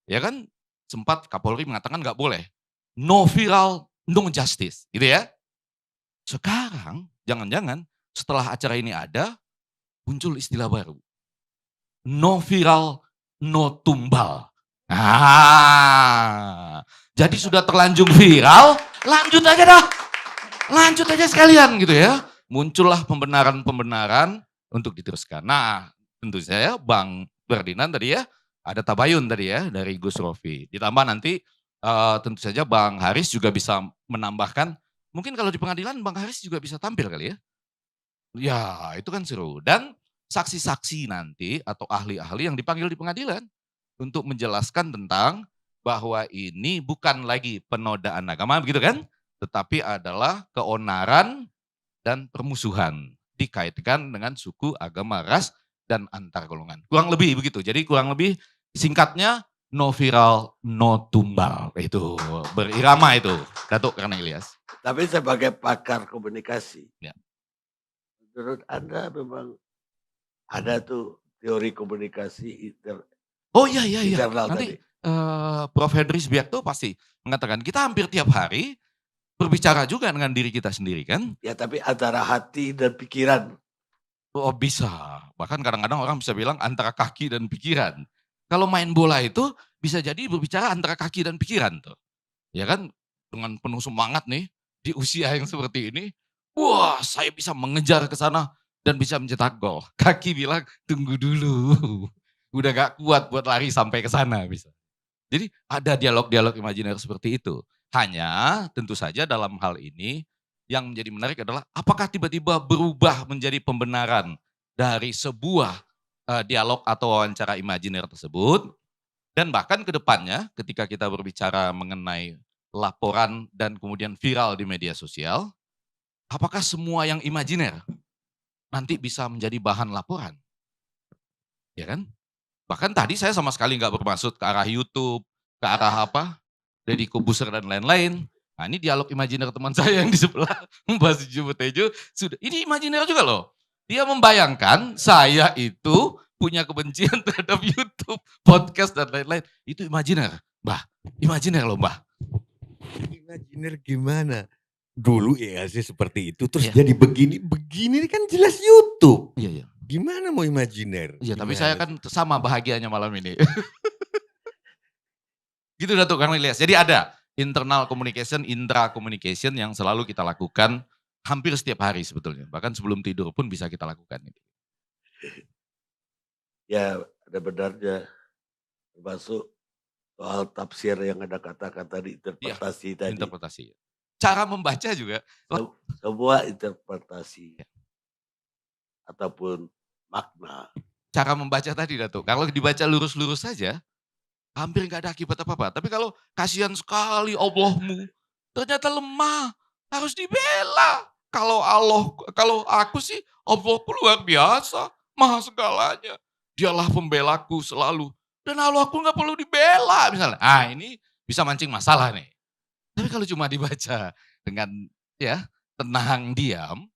S5: ya kan sempat Kapolri mengatakan nggak boleh, no viral, no justice gitu ya. Sekarang jangan-jangan setelah acara ini ada muncul istilah baru. No viral, no tumbal. Jadi sudah terlanjur viral, lanjut aja dah. Lanjut aja sekalian gitu ya. Muncullah pembenaran-pembenaran untuk diteruskan. Nah, tentu saya Bang Ferdinand tadi ya, ada tabayun tadi ya dari Gus Rofi. Ditambah nanti tentu saja Bang Haris juga bisa menambahkan, mungkin kalau di pengadilan Bang Haris juga bisa tampil kali ya. Ya, itu kan seru. Dan saksi-saksi nanti atau ahli-ahli yang dipanggil di pengadilan untuk menjelaskan tentang bahwa ini bukan lagi penodaan agama begitu kan, tetapi adalah keonaran dan permusuhan dikaitkan dengan suku, agama, ras, dan antar golongan. Kurang lebih begitu. Jadi kurang lebih singkatnya no viral, no tumbal. Itu berirama itu, Datuk Karna Ilyas.
S2: Tapi sebagai pakar komunikasi,
S5: Ya.
S2: menurut Anda memang ada tuh teori komunikasi
S5: Oh iya.
S2: internal
S5: Nanti
S2: tadi.
S5: Prof. Henry Subiakto pasti mengatakan kita hampir tiap hari berbicara juga dengan diri kita sendiri kan.
S2: Ya tapi antara hati dan pikiran.
S5: Oh bisa, bahkan kadang-kadang orang bisa bilang antara kaki dan pikiran. Kalau main bola itu bisa jadi berbicara antara kaki dan pikiran tuh. Ya kan, dengan penuh semangat nih di usia yang seperti ini. Wah, saya bisa mengejar ke sana dan bisa mencetak gol. Kaki bilang tunggu dulu. Udah gak kuat buat lari sampai ke sana bisa. Jadi ada dialog-dialog imajiner seperti itu. Hanya tentu saja dalam hal ini yang menjadi menarik adalah apakah tiba-tiba berubah menjadi pembenaran dari sebuah dialog atau wawancara imajiner tersebut. Dan bahkan ke depannya ketika kita berbicara mengenai laporan dan kemudian viral di media sosial, apakah semua yang imajiner nanti bisa menjadi bahan laporan? Ya kan? Bahkan tadi saya sama sekali nggak bermaksud ke arah YouTube, ke arah apa, Deddy Corbuzier dan lain-lain. Nah ini dialog imajiner teman saya yang di sebelah, Mbak Suju Tejo, sudah ini imajiner juga loh. Dia membayangkan saya itu punya kebencian terhadap YouTube, podcast dan lain-lain. Itu imajiner, Mbah. Imajiner loh, Mbah.
S6: Imajiner gimana? Dulu sih seperti itu, terus
S5: Iya.
S6: jadi begini kan jelas YouTube.
S5: Iya.
S6: Gimana mau imajiner?
S5: Iya, tapi
S6: Gimana
S5: saya kan sama bahagianya malam ini. Gitu Datuk Karna Ilyas. Jadi ada internal communication, intra communication yang selalu kita lakukan hampir setiap hari sebetulnya. Bahkan sebelum tidur pun bisa kita lakukan.
S2: Ya ada benarnya. Termasuk soal tafsir yang ada kata-kata di interpretasi tadi.
S5: Interpretasi. Cara membaca juga.
S2: Sebuah interpretasi ataupun makna.
S5: Cara membaca tadi Datuk. Kalau dibaca lurus-lurus saja, hampir nggak ada akibat apa-apa. Tapi kalau kasihan sekali Allahmu, ternyata lemah, harus dibela. Kalau aku sih Allahku luar biasa, maha segalanya. Dialah pembelaku selalu. Dan Allahku nggak perlu dibela misalnya. Ini bisa mancing masalah nih. Tapi kalau cuma dibaca dengan ya tenang diam,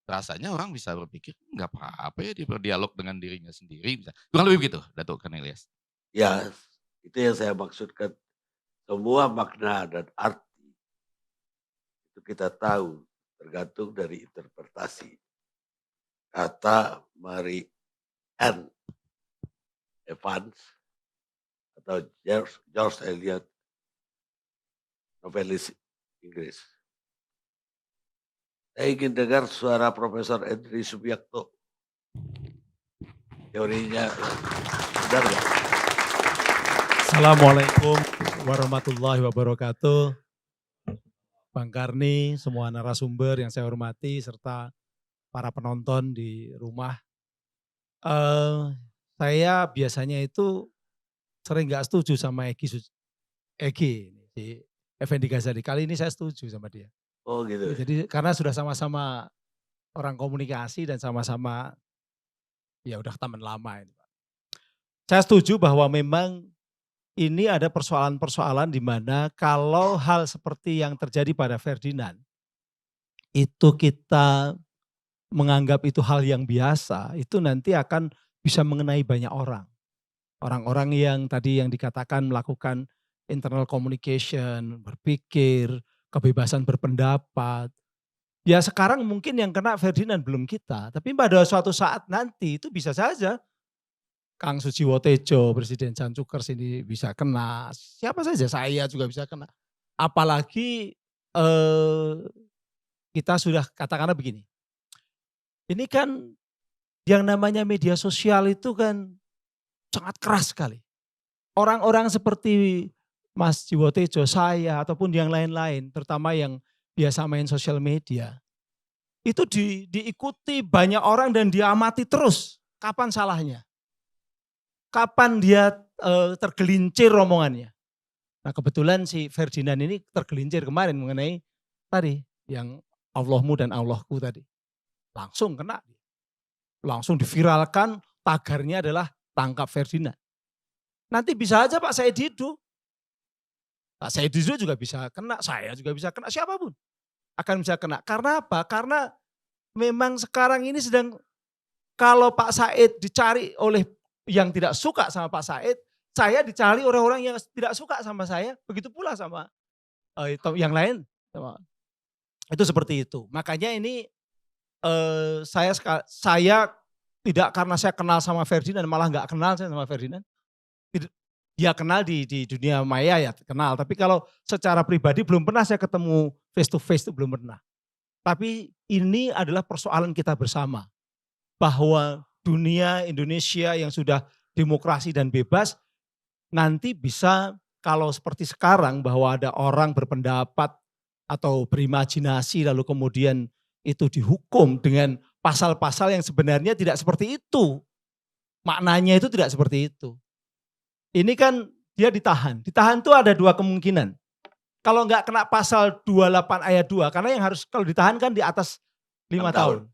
S5: rasanya orang bisa berpikir nggak apa-apa ya dia berdialog dengan dirinya sendiri. Kurang lebih begitu, Datuk Karna Ilyas.
S2: Ya itu yang saya maksudkan. Semua makna dan arti itu kita tahu tergantung dari interpretasi. Kata Mary Ann Evans atau George Eliot, novelis Inggris. Saya ingin dengar suara Profesor Henry Subiakto. Teorinya benar nggak?
S7: Assalamualaikum warahmatullahi wabarakatuh. Bang Karni, semua narasumber yang saya hormati, serta para penonton di rumah. Saya biasanya itu sering nggak setuju sama Egy, si Effendi Ghazali. Kali ini saya setuju sama dia.
S2: Oh gitu.
S7: Jadi karena sudah sama-sama orang komunikasi dan sama-sama ya udah teman lama ini, Pak. Saya setuju bahwa memang ini ada persoalan-persoalan di mana kalau hal seperti yang terjadi pada Ferdinand, itu kita menganggap itu hal yang biasa, itu nanti akan bisa mengenai banyak orang. Orang-orang yang tadi yang dikatakan melakukan internal communication, berpikir, kebebasan berpendapat. Ya sekarang mungkin yang kena Ferdinand belum kita, tapi pada suatu saat nanti itu bisa saja Kang Sujiwo Tejo, Presiden Jan Cukers ini bisa kena, siapa saja, saya juga bisa kena. Apalagi kita sudah katakanlah begini, ini kan yang namanya media sosial itu kan sangat keras sekali. Orang-orang seperti Mas Jiwo Tejo, saya ataupun yang lain-lain, terutama yang biasa main sosial media, itu diikuti banyak orang dan diamati terus. Kapan salahnya? Kapan dia tergelincir omongannya? Nah kebetulan si Ferdinand ini tergelincir kemarin mengenai tadi yang Allahmu dan Allahku tadi. Langsung kena. Langsung diviralkan, tagarnya adalah tangkap Ferdinand. Nanti bisa aja Pak Said Didu. Pak Said Didu juga bisa kena, saya juga bisa kena, siapapun akan bisa kena. Karena apa? Karena memang sekarang ini sedang, kalau Pak Said dicari oleh yang tidak suka sama Pak Said, saya dicari orang-orang yang tidak suka sama saya, begitu pula sama yang lain. Itu seperti itu. Makanya ini saya tidak karena saya kenal sama Ferdinand, malah nggak kenal saya sama Ferdinand. Dia kenal di dunia maya ya kenal, tapi kalau secara pribadi belum pernah saya ketemu face to face, itu belum pernah. Tapi ini adalah persoalan kita bersama, bahwa dunia Indonesia yang sudah demokrasi dan bebas, nanti bisa kalau seperti sekarang bahwa ada orang berpendapat atau berimajinasi lalu kemudian itu dihukum dengan pasal-pasal yang sebenarnya tidak seperti itu. Maknanya itu tidak seperti itu. Ini kan dia ditahan. Ditahan itu ada dua kemungkinan. Kalau nggak kena pasal 28 ayat 2, karena yang harus kalau ditahan kan di atas 5 tahun.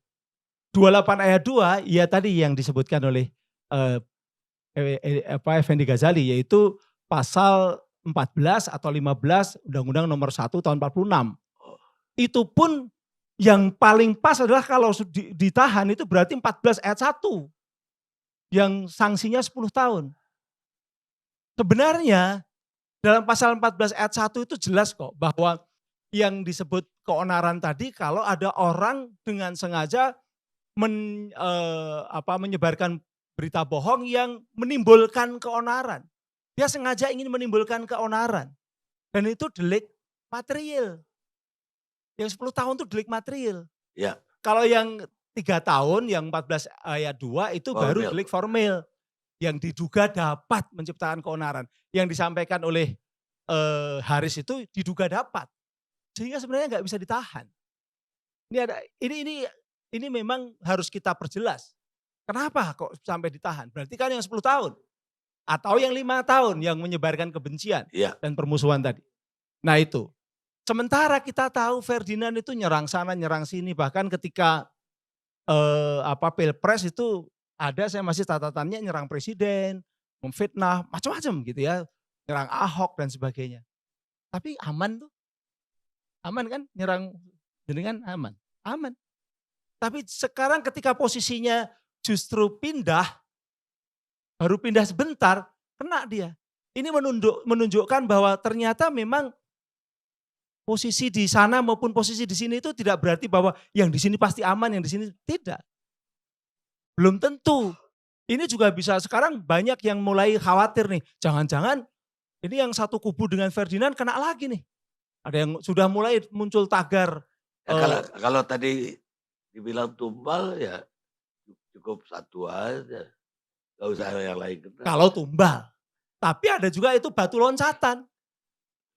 S7: 28 ayat 2, ya tadi yang disebutkan oleh Effendi Ghazali, yaitu pasal 14 atau 15 Undang-Undang nomor 1 tahun 46. Itu pun yang paling pas adalah kalau ditahan itu berarti 14 ayat 1. Yang sanksinya 10 tahun. Sebenarnya dalam pasal 14 ayat 1 itu jelas kok bahwa yang disebut keonaran tadi kalau ada orang dengan sengaja menyebarkan berita bohong yang menimbulkan keonaran. Dia sengaja ingin menimbulkan keonaran. Dan itu delik material. Yang 10 tahun itu delik material.
S2: Ya.
S7: Kalau yang 3 tahun, yang 14 ayat 2 itu baru delik formil. Yang diduga dapat menciptakan keonaran. Yang disampaikan oleh Haris itu diduga dapat. Sehingga sebenarnya nggak bisa ditahan. Ini memang harus kita perjelas. Kenapa kok sampai ditahan? Berarti kan yang 10 tahun. Atau yang 5 tahun yang menyebarkan kebencian dan permusuhan tadi. Nah itu. Sementara kita tahu Ferdinand itu nyerang sana, nyerang sini. Bahkan ketika Pilpres itu ada, saya masih catatannya nyerang presiden, memfitnah, macam-macam gitu ya. Nyerang Ahok dan sebagainya. Tapi aman tuh. Aman kan? Nyerang jenengan aman. Aman. Tapi sekarang ketika posisinya justru pindah, baru pindah sebentar, kena dia. Ini menunjukkan bahwa ternyata memang posisi di sana maupun posisi di sini itu tidak berarti bahwa yang di sini pasti aman, yang di sini tidak. Belum tentu. Ini juga bisa sekarang banyak yang mulai khawatir nih. Jangan-jangan ini yang satu kubu dengan Ferdinand kena lagi nih. Ada yang sudah mulai muncul tagar.
S2: Kalau tadi dibilang tumbal ya cukup satu aja. Gak usah yang lain kena.
S7: Kalau tumbal. Tapi ada juga itu batu loncatan.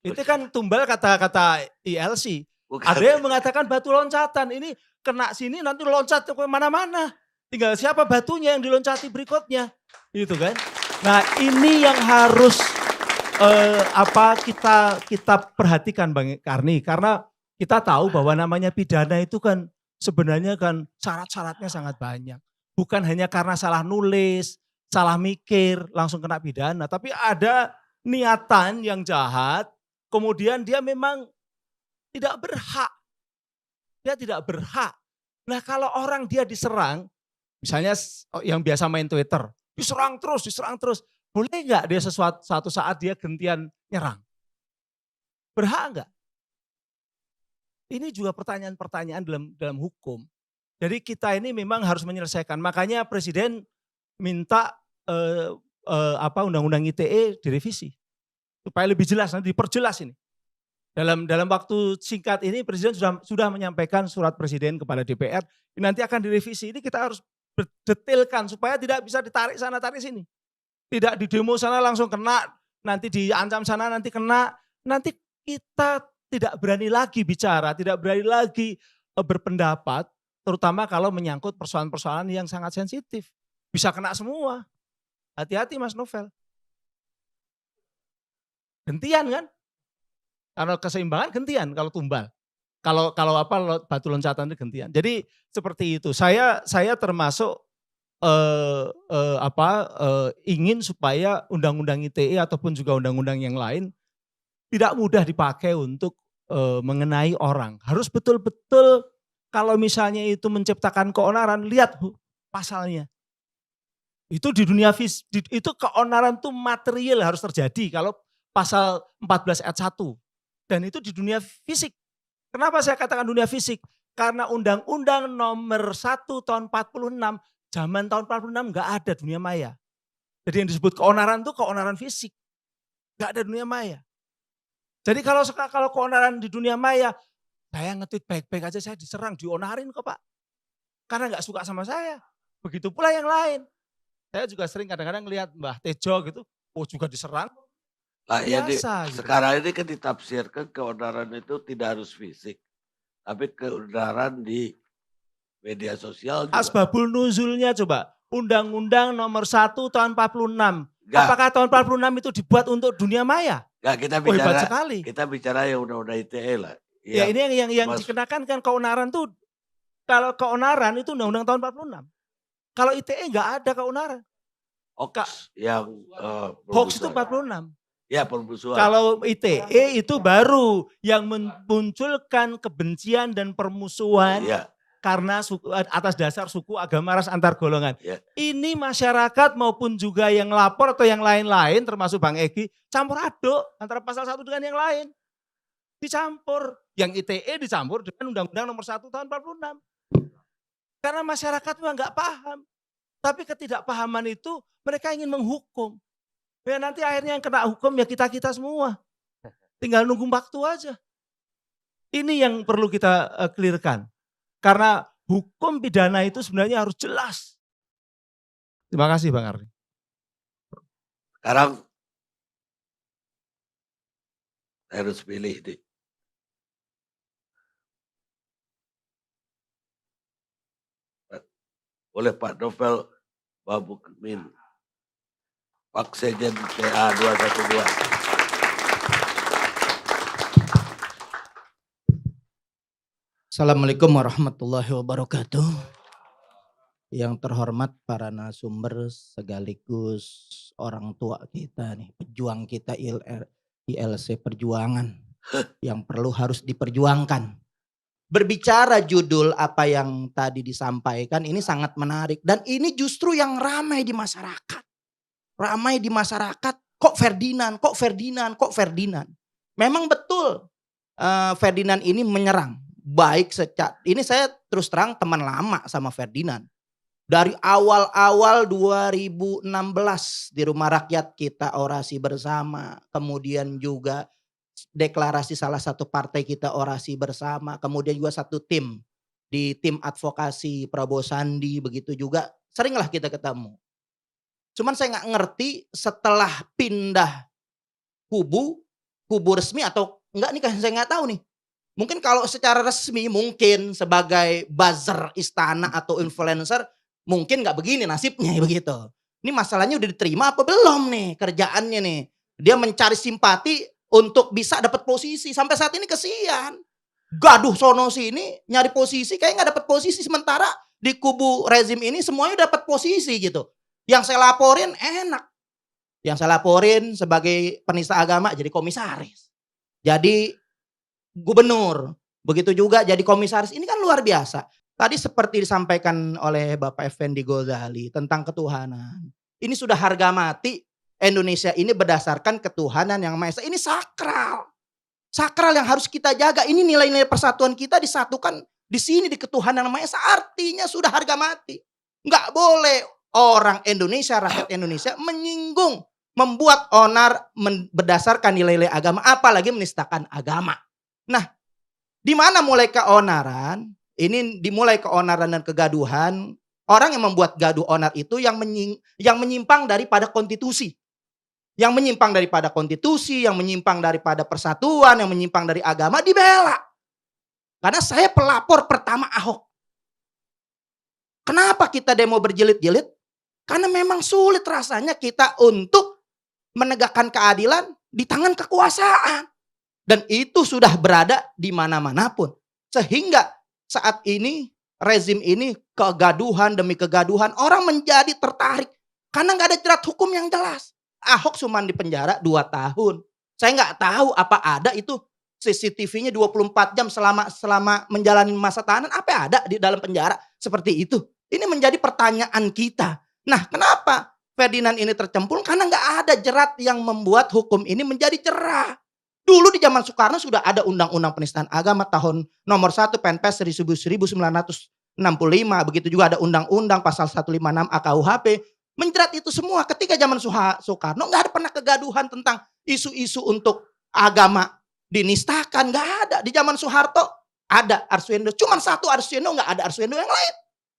S7: Itu kan tumbal kata-kata ILC.
S2: Bukan.
S7: Ada yang mengatakan batu loncatan. Ini kena sini nanti loncat ke mana-mana. Tinggal siapa batunya yang diloncati berikutnya. Gitu kan. Nah ini yang harus kita perhatikan Bang Karni. Karena kita tahu bahwa namanya pidana itu kan sebenarnya kan syarat-syaratnya sangat banyak. Bukan hanya karena salah nulis, salah mikir, langsung kena pidana. Tapi ada niatan yang jahat, kemudian dia memang tidak berhak. Dia tidak berhak. Nah kalau orang dia diserang, misalnya yang biasa main Twitter, diserang terus. Boleh nggak dia suatu saat dia gentian nyerang? Berhak nggak? Ini juga pertanyaan-pertanyaan dalam hukum. Jadi kita ini memang harus menyelesaikan. Makanya Presiden minta undang-undang ITE direvisi supaya lebih jelas, nanti diperjelas ini. Dalam waktu singkat ini Presiden sudah menyampaikan surat Presiden kepada DPR, ini nanti akan direvisi. Ini kita harus detailkan supaya tidak bisa ditarik sana tarik sini. Tidak di demo sana langsung kena, nanti diancam sana nanti kena. Nanti kita tidak berani lagi bicara, tidak berani lagi berpendapat, terutama kalau menyangkut persoalan-persoalan yang sangat sensitif. Bisa kena semua. Hati-hati Mas Novel. Gentian kan? Kalau keseimbangan gentian kalau tumbal. Kalau batu loncatan itu gentian. Jadi seperti itu. Saya termasuk ingin supaya undang-undang ITE ataupun juga undang-undang yang lain tidak mudah dipakai untuk mengenai orang. Harus betul-betul kalau misalnya itu menciptakan keonaran, lihat pasalnya. Itu di dunia itu keonaran itu material harus terjadi kalau pasal 14 ayat 1. Dan itu di dunia fisik. Kenapa saya katakan dunia fisik? Karena Undang-Undang nomor 1 tahun 46, zaman tahun 46 enggak ada dunia maya. Jadi yang disebut keonaran itu keonaran fisik. Enggak ada dunia maya. Jadi kalau keonaran di dunia maya, saya nge-tweet baik-baik aja saya diserang, dionarin kok Pak. Karena enggak suka sama saya. Begitu pula yang lain. Saya juga sering kadang-kadang lihat Mbah Tejo gitu, juga diserang.
S2: Nah, ya
S7: Biasa gitu.
S2: sekarang ini kan ditafsirkan keonaran itu tidak harus fisik. Tapi keonaran di media sosial juga.
S7: Asbabul nuzulnya coba. Undang-Undang nomor 1 tahun 46.
S2: Enggak.
S7: Apakah tahun 46 itu dibuat untuk dunia maya?
S2: Enggak, kita
S7: Oh, hebat
S2: bicara
S7: sekali.
S2: kita bicara yang undang-undang ITE lah.
S7: Ya ini yang
S2: Mas-
S7: dikenakan kan keonaran tuh, kalau keonaran itu undang-undang tahun 46. Kalau ITE enggak ada keonaran.
S2: Hoax yang
S7: Hoax itu
S2: permusuhan.
S7: 46.
S2: Ya, permusuhan.
S7: Kalau ITE itu baru yang memunculkan kebencian dan permusuhan
S2: Iya,
S7: karena atas dasar suku, agama, ras, antar golongan.
S2: Ya.
S7: Ini masyarakat maupun juga yang lapor atau yang lain-lain termasuk Bang Egy campur aduk antara pasal 1 dengan yang lain. Dicampur. Yang ITE dicampur dengan Undang-Undang nomor 1 tahun 46. Karena masyarakat memang nggak paham. Tapi ketidakpahaman itu mereka ingin menghukum. Ya nanti akhirnya yang kena hukum ya kita-kita semua. Tinggal nunggu waktu aja. Ini yang perlu kita clearkan. Karena hukum pidana itu sebenarnya harus jelas. Terima kasih Bang Arni.
S2: sekarang saya harus pilih nih. Oleh Pak Novel Babukmin, Pak Sekjen PA 212.
S8: Assalamualaikum warahmatullahi wabarakatuh. Yang terhormat para narasumber sekaligus orang tua kita nih, pejuang kita ILC Perjuangan yang perlu harus diperjuangkan. Berbicara judul apa yang tadi disampaikan ini sangat menarik dan ini justru yang ramai di masyarakat. Ramai di masyarakat, kok Ferdinand, kok Ferdinand, kok Ferdinand. Memang betul Ferdinand ini menyerang. Baik ini saya terus terang teman lama sama Ferdinand. Dari awal-awal 2016 di Rumah Rakyat kita orasi bersama. Kemudian juga deklarasi salah satu partai kita orasi bersama. Kemudian juga satu tim di tim advokasi Prabowo Sandi. Begitu juga seringlah kita ketemu. Cuman saya nggak ngerti setelah pindah kubu resmi atau enggak nih, kan saya nggak tahu nih. Mungkin kalau secara resmi mungkin sebagai buzzer istana atau influencer mungkin nggak begini nasibnya begitu. Ini masalahnya udah diterima apa belum nih kerjaannya nih. Dia mencari simpati untuk bisa dapat posisi. Sampai saat ini kesian. Gaduh sono sini nyari posisi kayak nggak dapat posisi, sementara di kubu rezim ini semuanya dapat posisi gitu. Yang saya laporin enak. Yang saya laporin sebagai penista agama jadi komisaris. Jadi gubernur. Begitu juga jadi komisaris. Ini kan luar biasa. Tadi seperti disampaikan oleh Bapak Effendi Ghazali tentang ketuhanan. Ini sudah harga mati. Indonesia ini berdasarkan ketuhanan yang Maha Esa. Ini sakral. Sakral yang harus kita jaga. Ini nilai-nilai persatuan kita disatukan di sini di ketuhanan yang Maha Esa. Artinya sudah harga mati. Nggak boleh orang Indonesia, rakyat Indonesia menyinggung, membuat onar berdasarkan nilai-nilai agama, apalagi menistakan agama. Nah, di mana mulai keonaran? Ini dimulai keonaran dan kegaduhan. Orang yang membuat gaduh onar itu yang menyimpang daripada konstitusi. Yang menyimpang daripada konstitusi, yang menyimpang daripada persatuan, yang menyimpang dari agama dibela. Karena saya pelapor pertama Ahok. Kenapa kita demo berjilid-jilid? Karena memang sulit rasanya kita untuk menegakkan keadilan di tangan kekuasaan. Dan itu sudah berada di mana-mana pun. Sehingga saat ini rezim ini kegaduhan demi kegaduhan, orang menjadi tertarik. Karena nggak ada jerat hukum yang jelas. Ahok cuma di penjara 2 tahun. Saya nggak tahu apa ada itu CCTV-nya 24 jam selama menjalani masa tahanan. Apa ada di dalam penjara seperti itu? Ini menjadi pertanyaan kita. Nah, kenapa Ferdinand ini tercemplung? Karena nggak ada jerat yang membuat hukum ini menjadi cerah. Dulu di zaman Soekarno sudah ada undang-undang penistaan agama tahun nomor 1 PNPS 1965. Begitu juga ada undang-undang pasal 156 AKUHP. Menjerat itu semua. Ketika zaman Soekarno nggak ada pernah kegaduhan tentang isu-isu untuk agama dinistakan. Nggak ada. Di zaman Soeharto ada Arswendo. Cuman satu Arswendo, nggak ada Arswendo yang lain.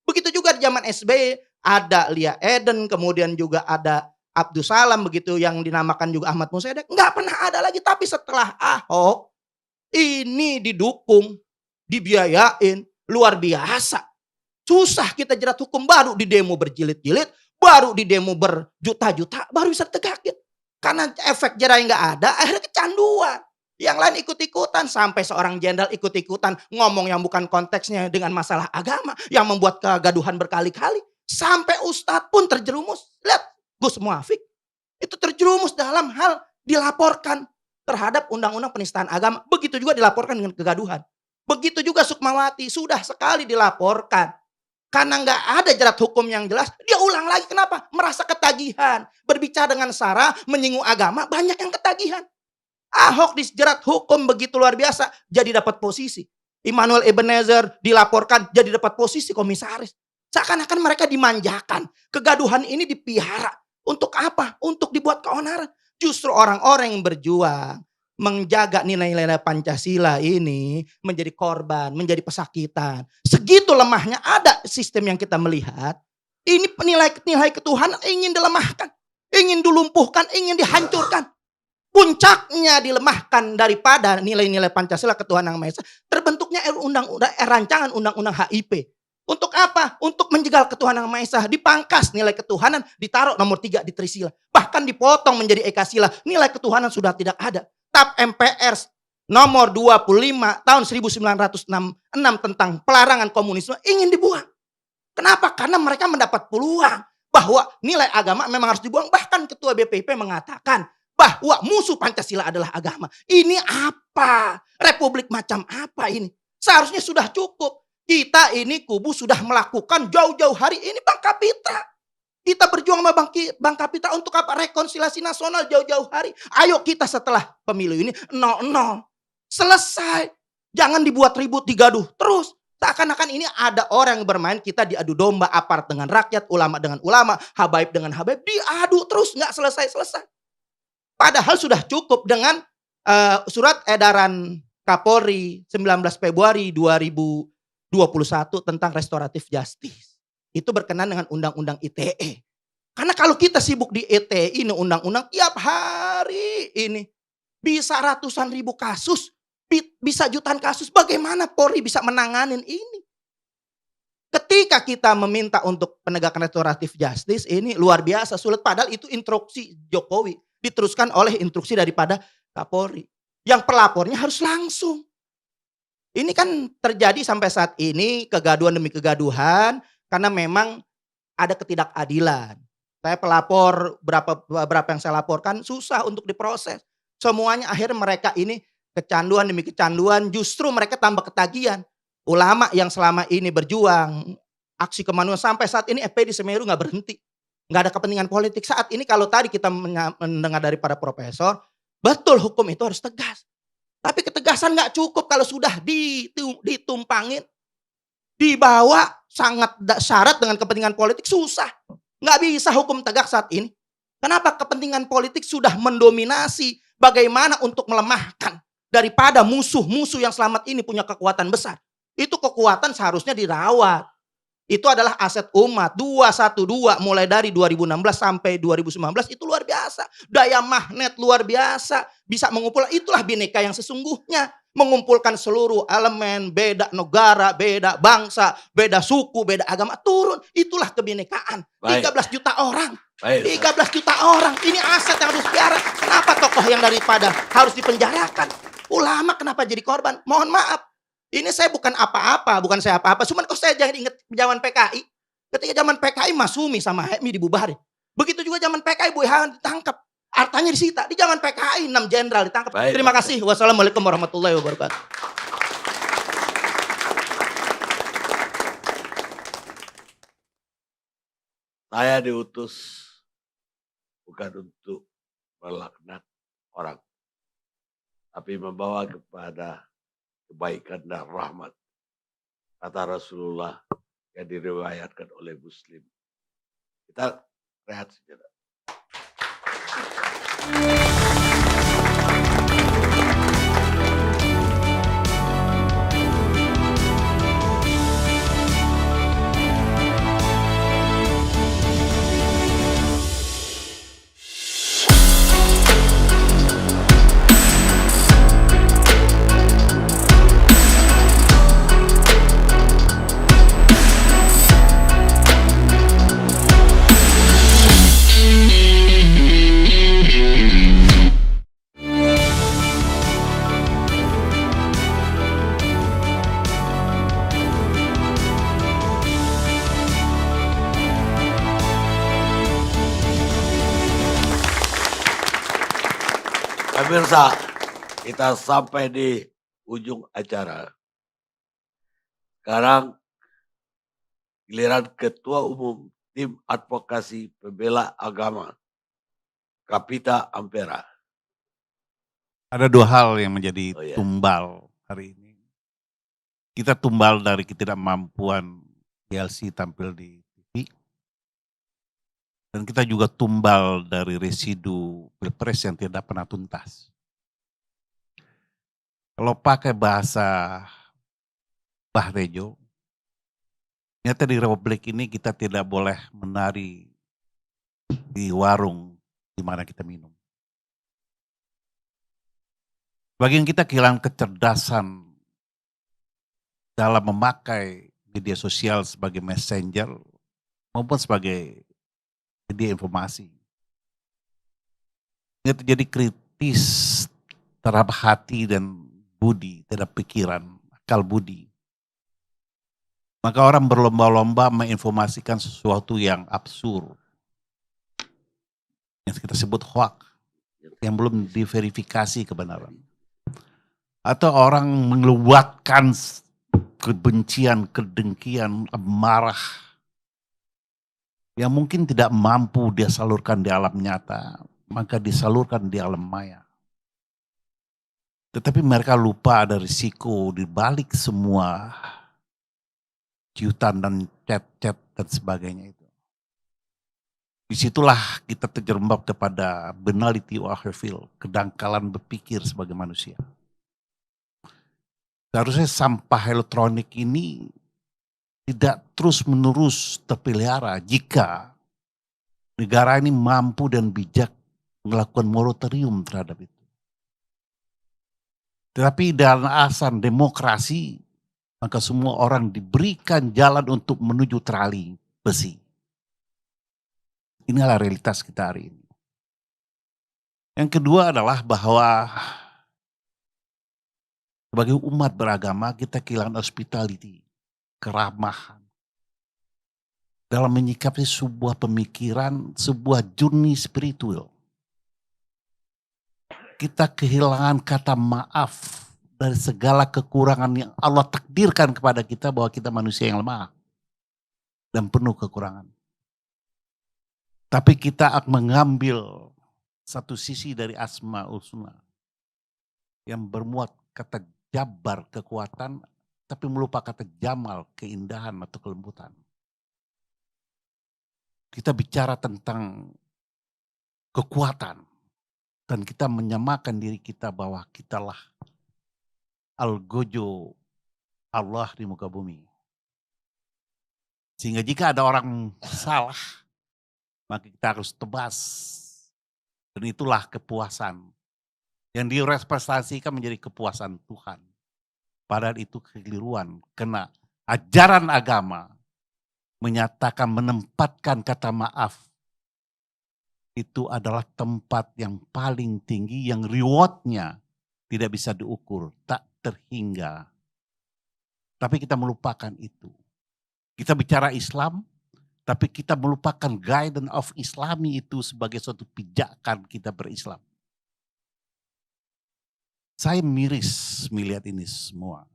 S8: Begitu juga di zaman SBY ada Lia Eden, kemudian juga ada Abdus Salam, begitu yang dinamakan juga Ahmad Musaidek. Nggak pernah ada lagi. Tapi setelah Ahok ini didukung, dibiayain, luar biasa. Susah kita jerat hukum, baru di demo berjilid-jilid, baru di demo berjuta-juta, baru bisa tegakin. Karena efek jerah yang nggak ada, akhirnya kecanduan. Yang lain ikut-ikutan, sampai seorang jenderal ikut-ikutan ngomong yang bukan konteksnya dengan masalah agama, yang membuat kegaduhan berkali-kali. Sampai ustadz pun terjerumus. Lihat, Gus Muafik itu terjerumus dalam hal dilaporkan terhadap undang-undang penistaan agama. Begitu juga dilaporkan dengan kegaduhan. Begitu juga Sukmawati sudah sekali dilaporkan. Karena nggak ada jerat hukum yang jelas, dia ulang lagi. Kenapa? Merasa ketagihan. Berbicara dengan sara, menyinggung agama, banyak yang ketagihan. Ahok dijerat hukum begitu luar biasa, jadi dapat posisi. Immanuel Ebenezer dilaporkan, jadi dapat posisi komisaris. Seakan-akan mereka dimanjakan. Kegaduhan ini dipihara. Untuk apa? Untuk dibuat keonaran. Justru orang-orang yang berjuang menjaga nilai-nilai Pancasila ini menjadi korban, menjadi pesakitan. Segitu lemahnya ada sistem yang kita melihat. Ini nilai ketuhanan ingin dilemahkan, ingin dilumpuhkan, ingin dihancurkan. Puncaknya dilemahkan daripada nilai-nilai Pancasila ketuhanan yang Maha Esa. Terbentuknya rancangan undang-undang HIP. Untuk apa? Untuk menjegal ketuhanan yang Maha Esa. Dipangkas nilai ketuhanan, ditaruh nomor 3 di Trisila. Bahkan dipotong menjadi Ekasila. Nilai ketuhanan sudah tidak ada. TAP MPR nomor 25 tahun 1966 tentang pelarangan komunisme ingin dibuang. Kenapa? Karena mereka mendapat peluang bahwa nilai agama memang harus dibuang. Bahkan Ketua BPIP mengatakan bahwa musuh Pancasila adalah agama. Ini apa? Republik macam apa ini? Seharusnya sudah cukup. Kita ini kubu sudah melakukan jauh-jauh hari ini Bang Kapitra. Kita berjuang sama Bang Kapitra untuk apa? Rekonsiliasi nasional jauh-jauh hari. Ayo kita setelah pemilu ini 0-0. Selesai. Jangan dibuat ribut, digaduh terus. Seakan-akan ini ada orang yang bermain, kita diadu domba, aparat dengan rakyat, ulama dengan ulama, habaib dengan habaib. Diadu terus, nggak selesai-selesai. Padahal sudah cukup dengan surat edaran Kapolri 19 Februari 2021 tentang restoratif justice. Itu berkenan dengan undang-undang ITE. Karena kalau kita sibuk di ETI, ini undang-undang tiap hari ini bisa ratusan ribu kasus, bisa jutaan kasus. Bagaimana Polri bisa menanganin ini? Ketika kita meminta untuk penegakan restoratif justice ini luar biasa sulit. Padahal itu instruksi Jokowi. Diteruskan oleh instruksi daripada Kapolri. Yang pelapornya harus langsung. Ini kan terjadi sampai saat ini kegaduhan demi kegaduhan. Karena memang ada ketidakadilan. Saya pelapor berapa yang saya laporkan susah untuk diproses. Semuanya akhirnya mereka ini kecanduan demi kecanduan, justru mereka tambah ketagihan. Ulama yang selama ini berjuang aksi kemanusiaan sampai saat ini FPI di Semeru nggak berhenti. Nggak ada kepentingan politik. Saat ini kalau tadi kita mendengar dari para profesor, betul hukum itu harus tegas. Tapi ketegasan nggak cukup kalau sudah ditumpangin, dibawa sangat syarat dengan kepentingan politik susah. Nggak bisa hukum tegak saat ini. Kenapa? Kepentingan politik sudah mendominasi bagaimana untuk melemahkan daripada musuh-musuh yang selamat ini punya kekuatan besar. Itu kekuatan seharusnya dirawat. Itu adalah aset umat. 212 mulai dari 2016 sampai 2019 itu luar biasa. Daya magnet luar biasa. Bisa mengumpulkan, itulah Bhinneka yang sesungguhnya. Mengumpulkan seluruh elemen, beda negara, beda bangsa, beda suku, beda agama. Turun, itulah kebinekaan. 13 juta orang. 13 juta orang. Ini aset yang harus piara. Kenapa tokoh yang daripada harus dipenjarakan? Ulama kenapa jadi korban? Mohon maaf. Ini saya bukan apa-apa, bukan saya apa-apa. Cuman kok saya jangan ingat zaman PKI. Ketika zaman PKI Masumi sama Hemi dibubarin. Begitu juga zaman PKI Bu Ehan ditangkap. Hartanya disita. Di zaman PKI 6 jenderal ditangkap. Terima kasih. Wassalamualaikum warahmatullahi wabarakatuh.
S2: Saya diutus bukan untuk melaknat orang, tapi membawa kepada kebaikan dan rahmat. Kata Rasulullah yang diriwayatkan oleh Muslim. Kita rehat sejenak. Pemirsa, kita sampai di ujung acara. Sekarang giliran Ketua Umum Tim Advokasi Pembela Agama, Kapita Ampera.
S9: Ada dua hal yang menjadi
S2: Oh, ya.
S9: tumbal hari ini. Kita tumbal dari ketidakmampuan PLC tampil di TV. Dan kita juga tumbal dari residu pilpres yang tidak pernah tuntas. Kalau pakai bahasa Mbah Rejo, ternyata di Republik ini kita tidak boleh menari di warung di mana kita minum. Bagian kita kehilangan kecerdasan dalam memakai media sosial sebagai messenger maupun sebagai media informasi. Ini terjadi kritis terhadap hati dan budi, terhadap pikiran, akal budi. Maka orang berlomba-lomba menginformasikan sesuatu yang absurd. Yang kita sebut hoax, yang belum diverifikasi kebenaran. Atau orang mengeluarkan kebencian, kedengkian, amarah yang mungkin tidak mampu dia salurkan di alam nyata, maka disalurkan di alam maya. Tetapi mereka lupa ada risiko di balik semua ciutan dan chat-chat dan sebagainya itu. Disitulah kita terjerembab kepada banality of feel, kedangkalan berpikir sebagai manusia. Seharusnya sampah elektronik ini tidak terus-menerus terpelihara jika negara ini mampu dan bijak melakukan moratorium terhadap itu. Tetapi dalam alasan demokrasi, maka semua orang diberikan jalan untuk menuju terali besi. Inilah realitas kita hari ini. Yang kedua adalah bahwa sebagai umat beragama kita kehilangan hospitality, keramahan. Dalam menyikapi sebuah pemikiran, sebuah journey spiritual. Kita kehilangan kata maaf dari segala kekurangan yang Allah takdirkan kepada kita bahwa kita manusia yang lemah dan penuh kekurangan. Tapi kita akan mengambil satu sisi dari Asmaul Husna yang bermuat kata jabar kekuatan, tapi melupa kata jamal keindahan atau kelembutan. Kita bicara tentang kekuatan dan kita menyamakan diri kita bahwa kitalah Al-Gojo Allah di muka bumi. Sehingga jika ada orang salah, maka kita harus tebas. Dan itulah kepuasan yang direpresentasikan menjadi kepuasan Tuhan. Padahal itu kekeliruan, karena ajaran agama menyatakan menempatkan kata maaf itu adalah tempat yang paling tinggi yang rewardnya tidak bisa diukur, tak terhingga. Tapi kita melupakan itu. Kita bicara Islam, tapi kita melupakan guidance of Islami itu sebagai suatu pijakan kita berislam. Saya miris melihat ini semua.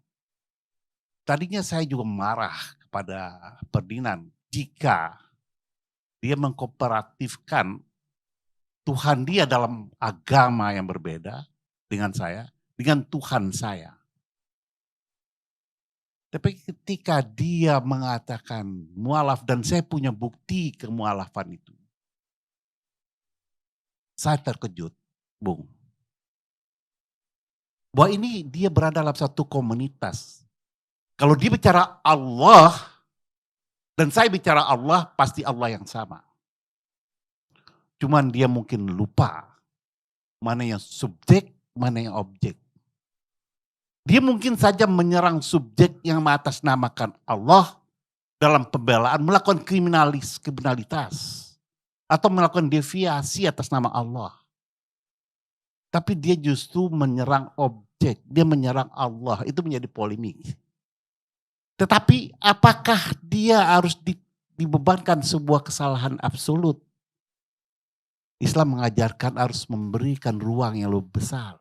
S9: Tadinya saya juga marah kepada Ferdinand jika dia mengkooperatifkan Tuhan dia dalam agama yang berbeda dengan saya, dengan Tuhan saya. Tapi ketika dia mengatakan mualaf dan saya punya bukti kemualafan itu. Saya terkejut, Bung. Bahwa ini dia berada dalam satu komunitas. Kalau dia bicara Allah dan saya bicara Allah, pasti Allah yang sama. Cuman dia mungkin lupa mana yang subjek, mana yang objek. Dia mungkin saja menyerang subjek yang mengatasnamakan Allah dalam pembelaan, melakukan kriminalitas atau melakukan deviasi atas nama Allah. Tapi dia justru menyerang objek, dia menyerang Allah, itu menjadi polemik. Tetapi apakah dia harus dibebankan sebuah kesalahan absolut? Islam mengajarkan harus memberikan ruang yang lebih besar.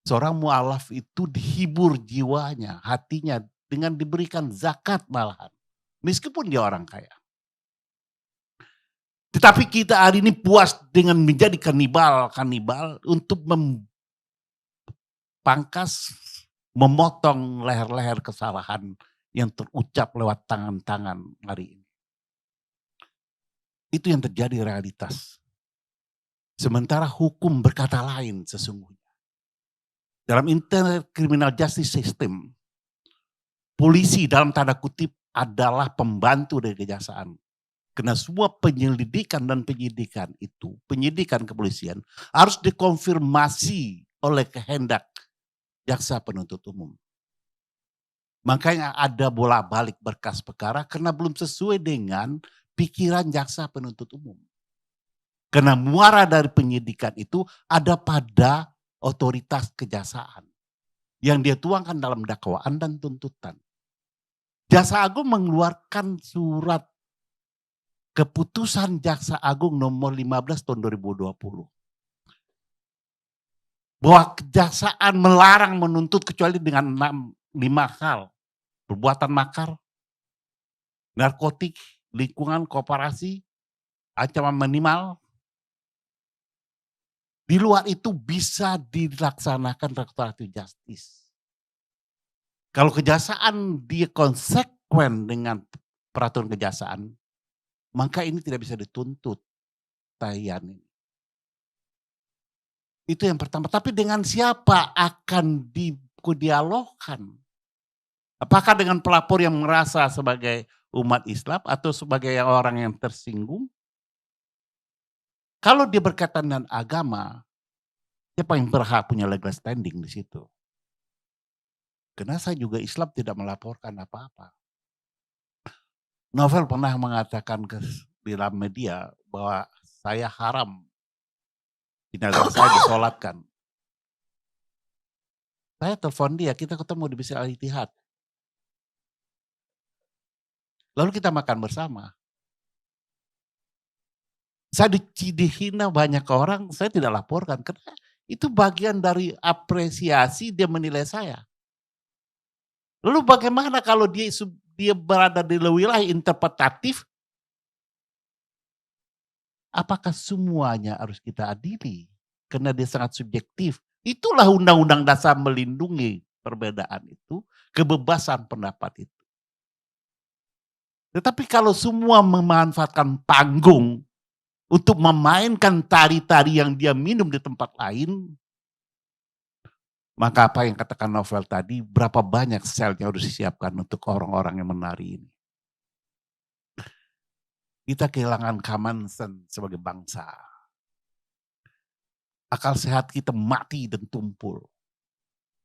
S9: Seorang mu'alaf itu dihibur jiwanya, hatinya dengan diberikan zakat malahan. Meskipun dia orang kaya. Tetapi kita hari ini puas dengan menjadi kanibal untuk pangkas, memotong leher-leher kesalahan yang terucap lewat tangan-tangan hari ini. Itu yang terjadi realitas. Sementara hukum berkata lain sesungguhnya. Dalam internal criminal justice system, polisi dalam tanda kutip adalah pembantu dari kejaksaan. Karena semua penyelidikan dan penyidikan itu, penyidikan kepolisian harus dikonfirmasi oleh kehendak jaksa penuntut umum. Makanya ada bolak-balik berkas perkara karena belum sesuai dengan pikiran jaksa penuntut umum. Karena muara dari penyidikan itu ada pada otoritas kejaksaan yang dia tuangkan dalam dakwaan dan tuntutan. Jaksa Agung mengeluarkan surat keputusan Jaksa Agung nomor 15 tahun 2020. Bahwa kejaksaan melarang menuntut kecuali dengan 5 hal. Perbuatan makar, narkotik, lingkungan, kooperasi, ancaman minimal. Di luar itu bisa dilaksanakan restoratif justice. Kalau kejaksaan dia konsekuen dengan peraturan kejaksaan, maka ini tidak bisa dituntut tayan ini. Itu yang pertama. Tapi dengan siapa akan dialogkan? Apakah dengan pelapor yang merasa sebagai umat Islam atau sebagai orang yang tersinggung? Kalau dia berkaitan dengan agama, siapa yang berhak punya legal standing di situ? Karena saya juga Islam tidak melaporkan apa-apa. Novel pernah mengatakan di dalam media bahwa saya haram jenazah saya disolatkan. Saya telepon dia, kita ketemu di Masjid Al-Ittihad. Lalu kita makan bersama. Saya dihina banyak orang, saya tidak laporkan. Karena itu bagian dari apresiasi dia menilai saya. Lalu bagaimana kalau dia berada di wilayah interpretatif? Apakah semuanya harus kita adili? Karena dia sangat subjektif. Itulah Undang-Undang Dasar melindungi perbedaan itu, kebebasan pendapat itu. Tetapi kalau semua memanfaatkan panggung untuk memainkan tari-tari yang dia minum di tempat lain, maka apa yang katakan Novel tadi, berapa banyak selnya harus disiapkan untuk orang-orang yang menari ini. Kita kehilangan common sense sebagai bangsa. Akal sehat kita mati dan tumpul.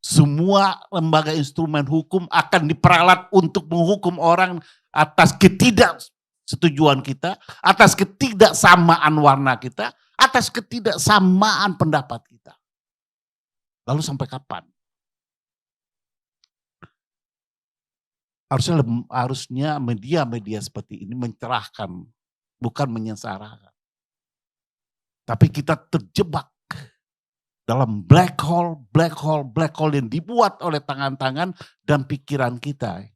S9: Semua lembaga instrumen hukum akan diperalat untuk menghukum orang atas ketidaksetujuan kita, atas ketidaksamaan warna kita, atas ketidaksamaan pendapat kita. Lalu sampai kapan? Harusnya media-media seperti ini mencerahkan, bukan menyengsarakan. Tapi kita terjebak dalam black hole yang dibuat oleh tangan-tangan dan pikiran kita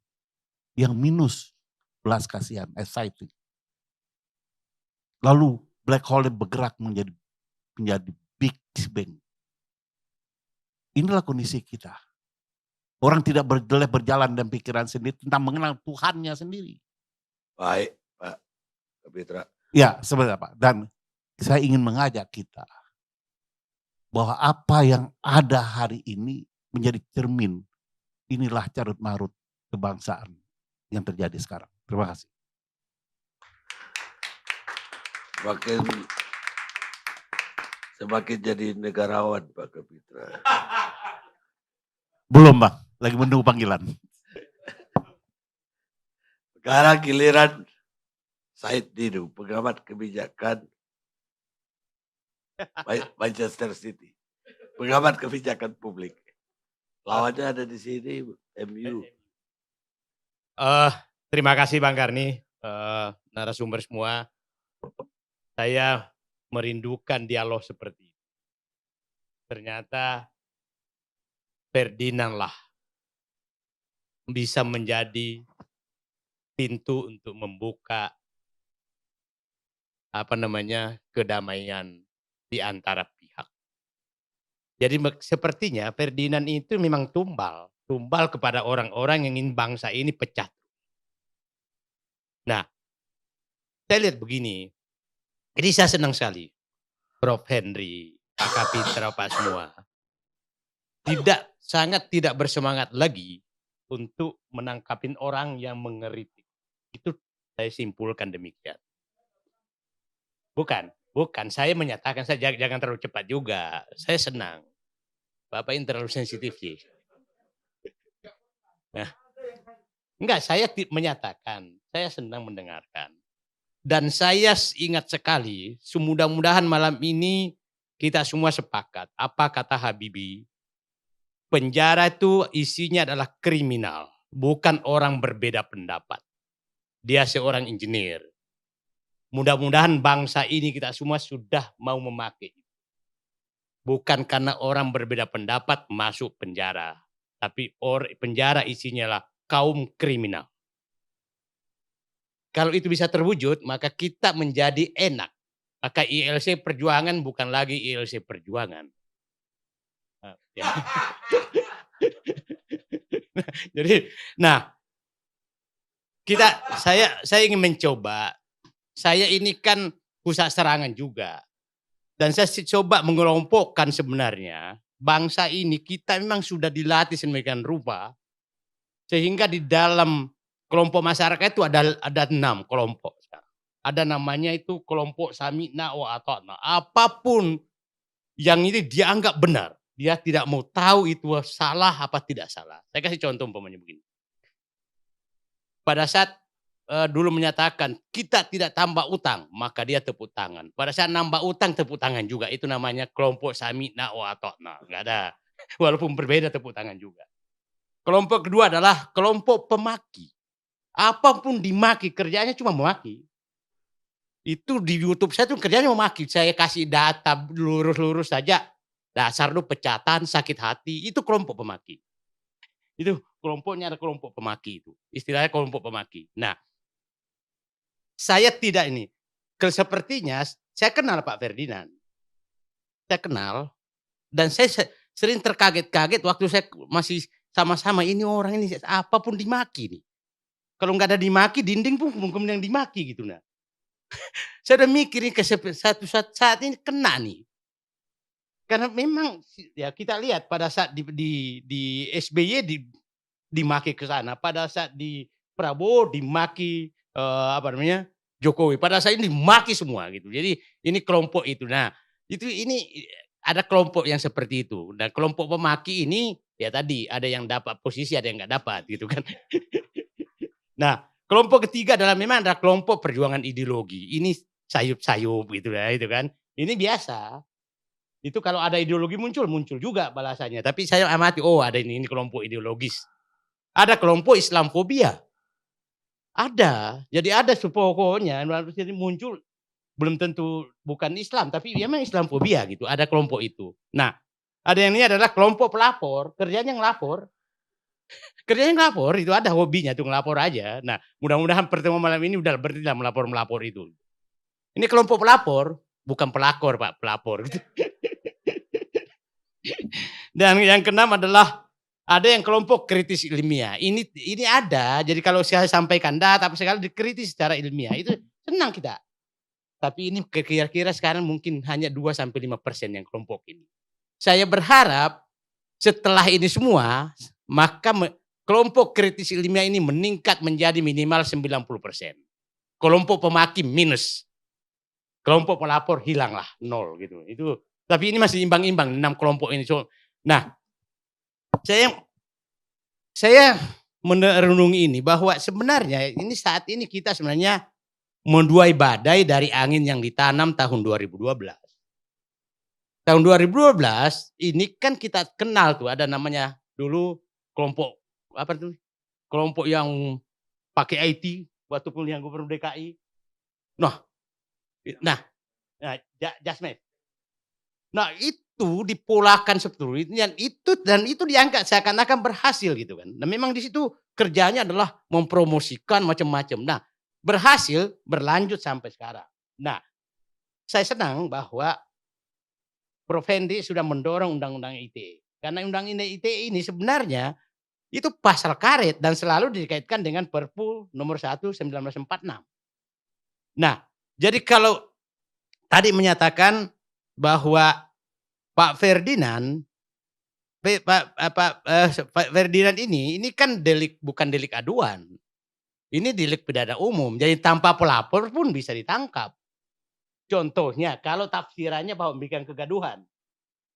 S9: yang minus belas kasihan, exciting. Lalu black hole bergerak menjadi big bang. Inilah kondisi kita. Orang tidak boleh berjalan dan pikiran sendiri tentang mengenal Tuhannya sendiri.
S2: Baik, Pak Kapitra.
S9: Ya, sebenarnya Pak. Dan saya ingin mengajak kita bahwa apa yang ada hari ini menjadi cermin. Inilah carut marut kebangsaan yang terjadi sekarang. Terima kasih.
S2: Semakin jadi negarawan Pak Kapitra.
S9: Belum Bang, lagi menunggu panggilan.
S2: Sekarang giliran Said Didu, pengamat kebijakan Manchester City. Pengamat kebijakan publik. Lawannya ada di sini, MU.
S10: Terima kasih Bang Karni, narasumber semua. Saya merindukan dialog seperti ini. Ternyata Ferdinand lah bisa menjadi pintu untuk membuka kedamaian di antara pihak. Jadi sepertinya Ferdinand itu memang tumbal kepada orang-orang yang ingin bangsa ini pecah. Nah, saya lihat begini, jadi saya senang sekali Prof. Henry, Pak Kapitra, Pak semua. Sangat tidak bersemangat lagi untuk menangkapin orang yang mengeritik. Itu saya simpulkan demikian. Bukan. Saya menyatakan, saya jangan terlalu cepat juga. Saya senang. Bapak ini terlalu sensitif sih. Nah, enggak, saya menyatakan, saya senang mendengarkan. Dan saya ingat sekali, mudah-mudahan malam ini kita semua sepakat. Apa kata Habibie? Penjara itu isinya adalah kriminal, bukan orang berbeda pendapat. Dia seorang engineer. Mudah-mudahan bangsa ini kita semua sudah mau memakai. Bukan karena orang berbeda pendapat masuk penjara. Tapi penjara isinya adalah kaum kriminal. Kalau itu bisa terwujud, maka kita menjadi enak. Maka ILC Perjuangan bukan lagi ILC Perjuangan. Jadi, saya ingin mencoba. Saya ini kan pusat serangan juga, dan saya coba mengelompokkan sebenarnya bangsa ini kita memang sudah dilatih sedemikian rupa sehingga di dalam kelompok masyarakat itu ada 6 kelompok. Ada namanya itu kelompok sami'na wa ata'na. Apapun yang ini dia anggap benar. Dia tidak mau tahu itu salah apa tidak salah. Saya kasih contoh umpamanya begini. Pada saat dulu menyatakan kita tidak tambah utang, maka dia tepuk tangan. Pada saat nambah utang tepuk tangan juga. Itu namanya kelompok sami'na wa ata'na. Enggak ada. Walaupun berbeda tepuk tangan juga. Kelompok kedua adalah kelompok pemaki. Apapun dimaki, kerjanya cuma memaki. Itu di YouTube saya tuh kerjanya memaki. Saya kasih data lurus-lurus saja. Dasar lu pecatan, sakit hati. Itu kelompok pemaki. Itu kelompoknya ada kelompok pemaki itu. Istilahnya kelompok pemaki. Nah, saya tidak ini. Sepertinya saya kenal Pak Ferdinand. Saya kenal. Dan saya sering terkaget-kaget waktu saya masih sama-sama ini orang ini apapun dimaki nih. Kalau nggak ada dimaki, dinding pun mungkin yang dimaki gitu. Nah. Saya udah mikir nih satu saat ini kena nih. Karena memang ya kita lihat pada saat di SBY dimaki ke sana, pada saat di Prabowo dimaki Jokowi, pada saat ini dimaki semua gitu. Jadi ini kelompok itu. Nah, ini ada kelompok yang seperti itu. Dan kelompok pemaki ini ya tadi ada yang dapat posisi, ada yang nggak dapat gitu kan. Nah, kelompok ketiga adalah memang ada kelompok perjuangan ideologi. Ini sayup-sayup gitu ya, itu kan. Ini biasa. Itu kalau ada ideologi muncul juga balasannya. Tapi saya amati, oh ada ini kelompok ideologis. Ada kelompok Islamfobia. Ada. Jadi ada pokoknya jadi muncul belum tentu bukan Islam, tapi memang Islamfobia gitu. Ada kelompok itu. Nah, ada yang ini adalah kelompok pelapor. Kerjanya ngelapor. Kerjanya ngelapor, itu ada hobinya tuh ngelapor aja. Nah, mudah-mudahan pertemuan malam ini udah berarti melapor itu. Ini kelompok pelapor, bukan pelakor Pak, pelapor. Dan yang keenam adalah ada yang kelompok kritis ilmiah. Ini ada, jadi kalau saya sampaikan data apa sekali dikritis secara ilmiah, itu senang kita. Tapi ini kira-kira sekarang mungkin hanya 2-5% yang kelompok ini. Saya berharap setelah ini semua, maka kelompok kritis ilmiah ini meningkat menjadi minimal 90%. Kelompok pemaki minus. Kelompok pelapor hilanglah 0 gitu. Itu tapi ini masih imbang-imbang 6 kelompok ini. Nah, saya merenungi ini bahwa sebenarnya ini saat ini kita sebenarnya menduai badai dari angin yang ditanam tahun 2012. Tahun 2012 ini kan kita kenal tuh ada namanya dulu kelompok apa tuh? Kelompok yang pakai IT waktu pemilihan gubernur DKI. Nah, Jasmed. Nah, itu dipolakan sebetulnya dan itu diangkat seakan-akan berhasil gitu kan. Nah, memang di situ kerjanya adalah mempromosikan macam-macam. Nah, berhasil berlanjut sampai sekarang. Nah, saya senang bahwa Prof. Hendy sudah mendorong undang-undang ITE. Karena undang-undang ITE ini sebenarnya itu pasal karet dan selalu dikaitkan dengan Perpu nomor 1 1946. Nah, jadi kalau tadi menyatakan bahwa Pak Ferdinand ini kan bukan delik aduan. Ini delik pidana umum. Jadi tanpa pelapor pun bisa ditangkap. Contohnya kalau tafsirannya bahwa memberikan kegaduhan.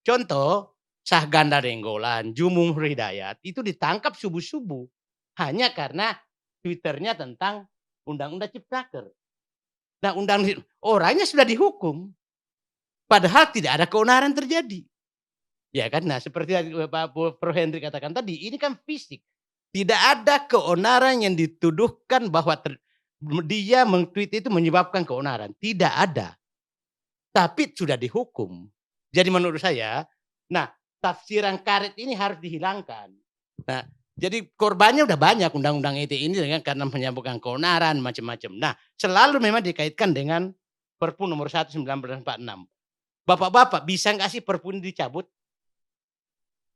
S10: Contoh Syahganda Renggolan, Jumung Hidayat itu ditangkap subuh-subuh hanya karena Twitternya tentang Undang-Undang Ciptaker. Nah, orangnya sudah dihukum, padahal tidak ada keonaran terjadi. Ya kan, nah seperti Pak Prof. Henry katakan tadi, ini kan fisik. Tidak ada keonaran yang dituduhkan bahwa dia meng-tweet itu menyebabkan keonaran. Tidak ada. Tapi sudah dihukum. Jadi menurut saya, nah tafsiran karet ini harus dihilangkan. Nah, jadi korbannya udah banyak undang-undang ITE ini dengan karena menyebabkan keonaran macam-macam. Nah, selalu memang dikaitkan dengan Perpu nomor 1 1946. Bapak-bapak bisa nggak sih Perpu ini dicabut?